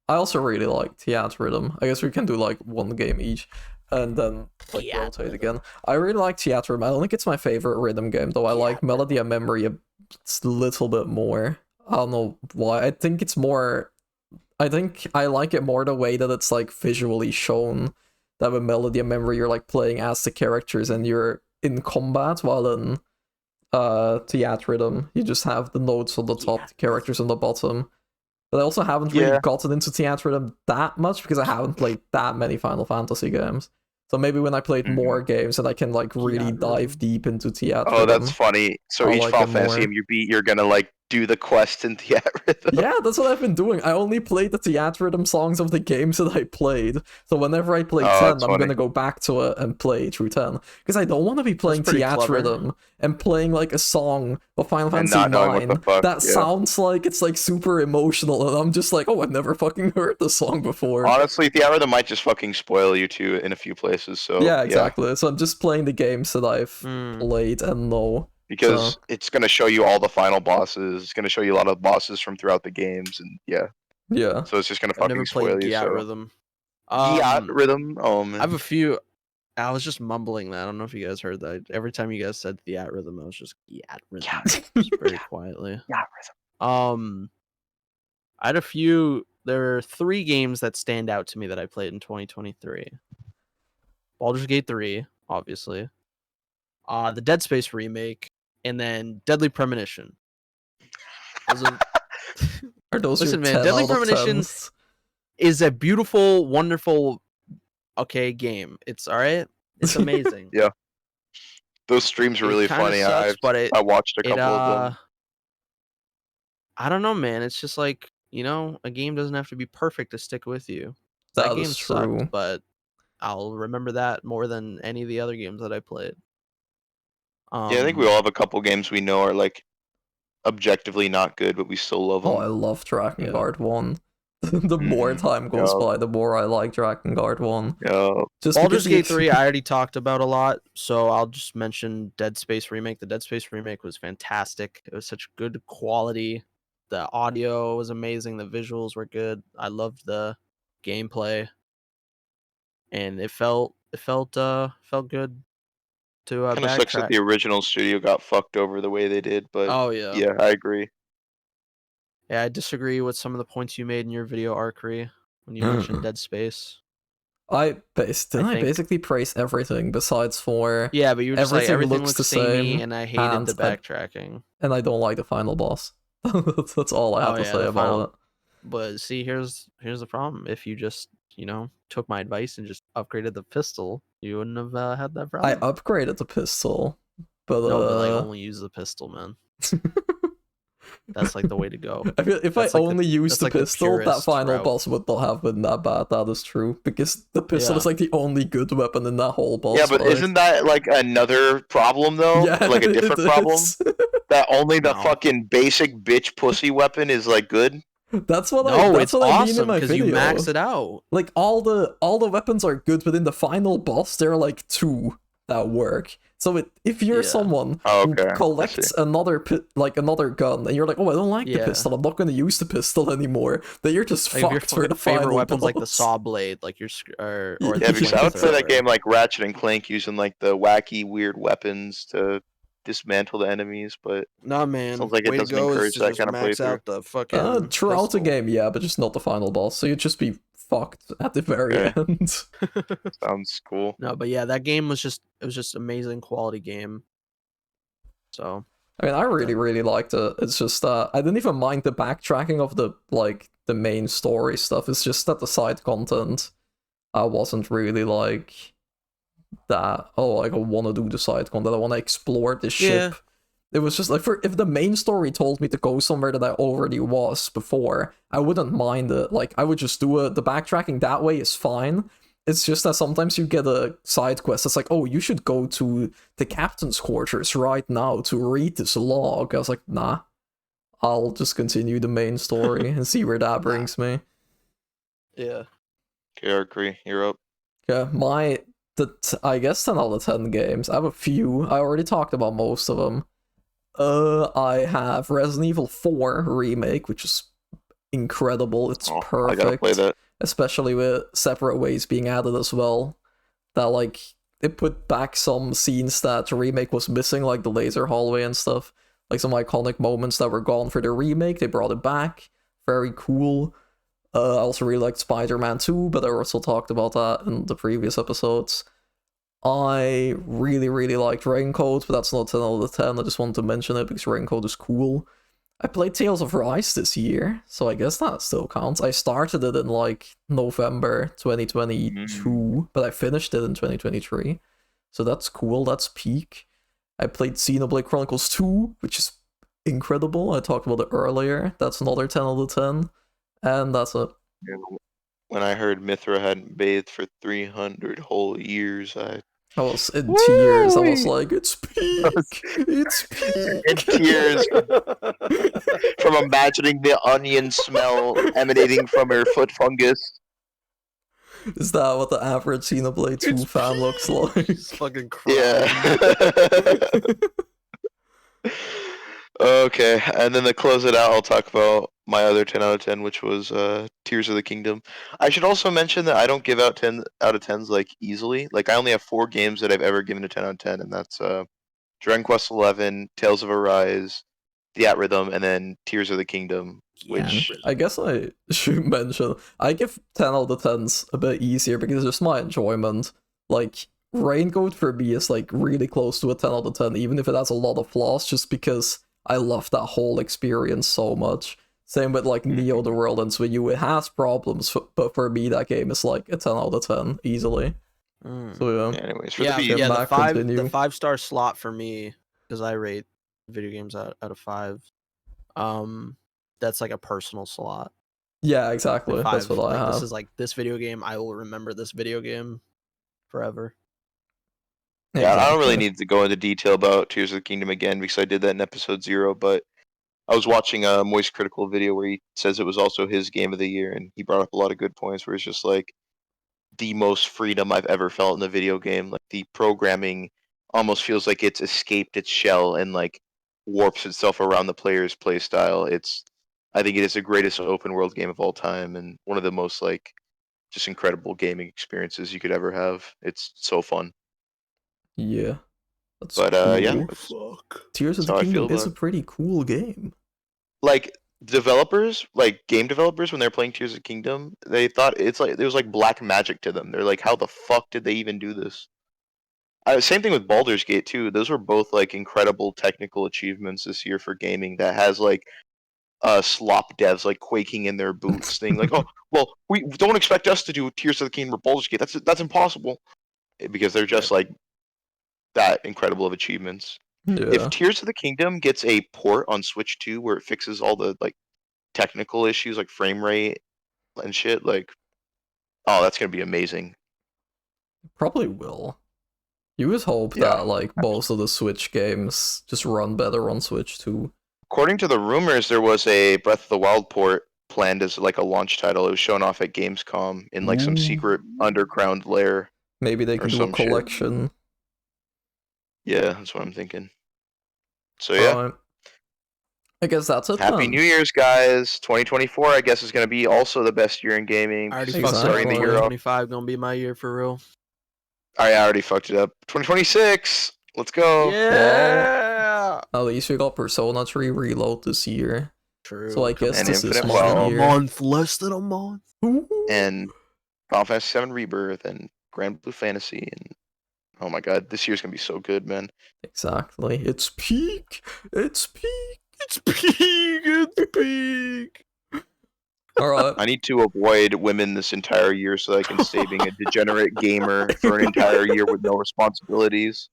I also really like Theatrhythm. I guess we can do like one game each and then like rotate again. I really like Theatrhythm. I don't think it's my favorite rhythm game, though I like Melody and Memory a little bit more. I don't know why. I think I like it more the way that it's like visually shown. That with Melody and Memory you're like playing as the characters and you're in combat, while in Theatrhythm you just have the notes on the top, the characters on the bottom. But I also haven't really gotten into Theatrhythm that much because I haven't played that many Final Fantasy games. So maybe when I played more games and I can like really dive deep into Theatrhythm. Oh, that's funny. So I'll each like Final it Fantasy more. game you beat, you're gonna like do the quest in Theatrhythm. Yeah, that's what I've been doing. I only played the Theatrhythm songs of the games that I played. So whenever I play 10, I'm gonna go back to it and play through 10. Because I don't want to be playing Theatrhythm and playing like a song of Final Fantasy not knowing 9 what the fuck, that sounds like it's like super emotional, and I'm just like, oh, I've never fucking heard this song before. Honestly, Theatrhythm might just fucking spoil you too in a few places. So yeah, exactly. So I'm just playing the games that I've played and know. because it's going to show you all the final bosses. It's going to show you a lot of bosses from throughout the games, and Yeah. So it's just going to I've fucking never played spoil you. Gyat So Rhythm. Gyat Rhythm. Oh man. I have a few. I was just mumbling that. I don't know if you guys heard that. Every time you guys said Gyat Rhythm, I was just Gyat Rhythm, just very quietly. Gyat Rhythm. I had a few. There are 3 games that stand out to me that I played in 2023. Baldur's Gate 3, obviously. The Dead Space remake, and then Deadly Premonition. Are those Listen, your man, 10 Deadly out of Premonition 10s? is a beautiful, wonderful, game. It's all right. It's amazing. Yeah. Those streams are really funny. Sucks, I watched a couple of them. I don't know, man. It's just like, a game doesn't have to be perfect to stick with you. That game sucked, but I'll remember that more than any of the other games that I played. I think we all have a couple games we know are like objectively not good, but we still love them. Oh, I love Drakengard 1. The more time goes by, the more I like Drakengard 1. Baldur's Gate 3 I already talked about a lot, so I'll just mention Dead Space Remake. The Dead Space Remake was fantastic. It was such good quality. The audio was amazing. The visuals were good. I loved the gameplay. And it felt good to kind of sucks that the original studio got fucked over the way they did, but yeah, I agree. Yeah, I disagree with some of the points you made in your video, Arkry, when you mentioned Dead Space. I basically praise everything besides for but you were just like everything looks the samey, same, and I hated the backtracking. And I don't like the final boss. That's all I have to say about it. But see, here's the problem. If you just took my advice and just upgraded the pistol, you wouldn't have had that problem. I upgraded the pistol, but only use the pistol, man. That's like the way to go. I feel if I only used the pistol, that final boss would not have been that bad. That is true, because the pistol is like the only good weapon in that whole boss. Yeah, but isn't that like another problem though? Yeah, like a different problem. That only the fucking basic bitch pussy weapon is like good. That's what I mean in my video. You max it out. Like all the weapons are good, but in the final boss, there are like 2 that work. So if you're someone who collects another gun, and you're like, oh, I don't like the pistol, I'm not going to use the pistol anymore, then you're just fucked for the favorite weapons, boss. like the saw blade, like your because I would play that game like Ratchet and Clank, using like the wacky, weird weapons to dismantle the enemies. But nah, man, sounds like it doesn't encourage that kind of playthrough. Throughout the game, but just not the final boss. So you'd just be fucked at the very end. Sounds cool. No, but yeah, that game was just amazing quality game. So I mean, I really liked it. It's just I didn't even mind the backtracking of the main story stuff. It's just that the side content I wasn't really like that. Oh, like I want to do the side content. I want to explore the ship. It was just like, if the main story told me to go somewhere that I already was before, I wouldn't mind it. Like, I would just do it. The backtracking that way is fine. It's just that sometimes you get a side quest that's like, oh, you should go to the captain's quarters right now to read this log. I was like, nah. I'll just continue the main story and see where that brings me. Yeah. Okay, Arkry, you're up. Yeah, I guess 10 out of 10 games. I have a few. I already talked about most of them. I have Resident Evil 4 Remake, which is incredible. It's perfect. I gotta play that. Especially with separate ways being added as well. That, like, it put back some scenes that the remake was missing, like the laser hallway and stuff. Like some iconic moments that were gone for the remake, they brought it back. Very cool. I also really liked Spider-Man 2, but I also talked about that in the previous episodes. I really liked Raincoat, but that's not 10 out of 10. I just wanted to mention it because Raincoat is cool. I played Tales of Rise this year, so I guess that still counts. I started it in like November 2022, but I finished it in 2023. So that's cool, that's peak. I played Xenoblade Chronicles 2, which is incredible. I talked about it earlier. That's another 10 out of 10. And that's it. When I heard Mithra hadn't bathed for 300 whole years, I was in tears. I was like, it's peak. It's peak. In tears from imagining the onion smell emanating from her foot fungus. Is that what the average Xenoblade 2 fan looks like? It's fucking crying. Yeah. Okay, and then to close it out, I'll talk about my other 10 out of 10, which was Tears of the Kingdom. I should also mention that I don't give out 10 out of 10s like easily. Like I only have 4 games that I've ever given a 10 out of 10, and that's Dragon Quest XI, Tales of Arise, The At Rhythm, and then Tears of the Kingdom. Which I guess I should mention, I give 10 out of 10s a bit easier because it's just my enjoyment. Like, Raincoat for me is like really close to a 10 out of 10, even if it has a lot of flaws, just because I love that whole experience so much. Same with like Neo the World Ends With You, it has problems, but for me that game is like a 10 out of 10, easily. So yeah. Anyways, for the 5-star slot for me, because I rate video games out of 5. That's like a personal slot. Yeah, exactly. That's what I have. This is like this video game. I will remember this video game forever. Yeah, exactly. I don't really need to go into detail about Tears of the Kingdom again because I did that in episode 0. But I was watching a Moist Critical video where he says it was also his game of the year, and he brought up a lot of good points. Where it's just like the most freedom I've ever felt in a video game. Like the programming almost feels like it's escaped its shell and like warps itself around the player's play style. I think it is the greatest open world game of all time and one of the most like just incredible gaming experiences you could ever have. It's so fun. Yeah. That's but cool. Yeah, Tears of the Kingdom is a pretty cool game. Like developers, like game developers, when they're playing Tears of the Kingdom, they thought it was like black magic to them. They're like, how the fuck did they even do this? Same thing with Baldur's Gate too. Those were both like incredible technical achievements this year for gaming that has like slop devs like quaking in their boots, saying like, "Oh, well, we don't expect us to do Tears of the Kingdom or Baldur's Gate. That's impossible," because they're just like that incredible of achievements. Yeah. If Tears of the Kingdom gets a port on Switch 2 where it fixes all the like technical issues like frame rate and shit, like, oh, that's gonna be amazing. Probably will. You would hope that like most of the Switch games just run better on Switch too. According to the rumors, there was a Breath of the Wild port planned as like a launch title. It was shown off at Gamescom in like some secret underground lair. Maybe they can do a collection. Shit. Yeah, that's what I'm thinking. So yeah. I guess that's it. Happy New Year's, guys! 2024, I guess, is gonna be also the best year in gaming. I already fucked up. 2025 gonna be my year for real. I already fucked it up. 2026, let's go! Yeah. At least we got Persona 3 Reload this year. True. So I guess this is a month, less than a month. And Final Fantasy 7 Rebirth and Grand Blue Fantasy and oh my god, this year's gonna be so good, man. Exactly. It's peak. It's peak. It's peak. It's peak. Alright. I need to avoid women this entire year so that I can stay being a degenerate gamer for an entire year with no responsibilities.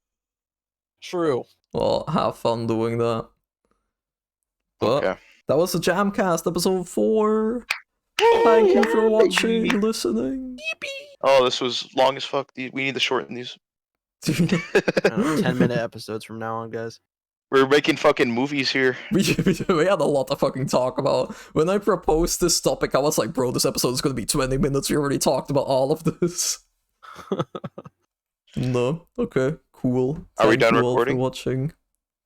True. Well, have fun doing that. But okay. That was the JAMcast episode 4. Thank you for watching, listening. Oh, this was long as fuck. We need to shorten these. 10-minute episodes from now on, guys. We're making fucking movies here. We had a lot to fucking talk about. When I proposed this topic, I was like, bro, this episode is going to be 20 minutes. We already talked about all of this. No. Okay. Cool. Are we done recording? recording? For watching.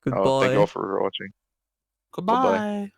Goodbye. Oh, thank you all for watching. Goodbye.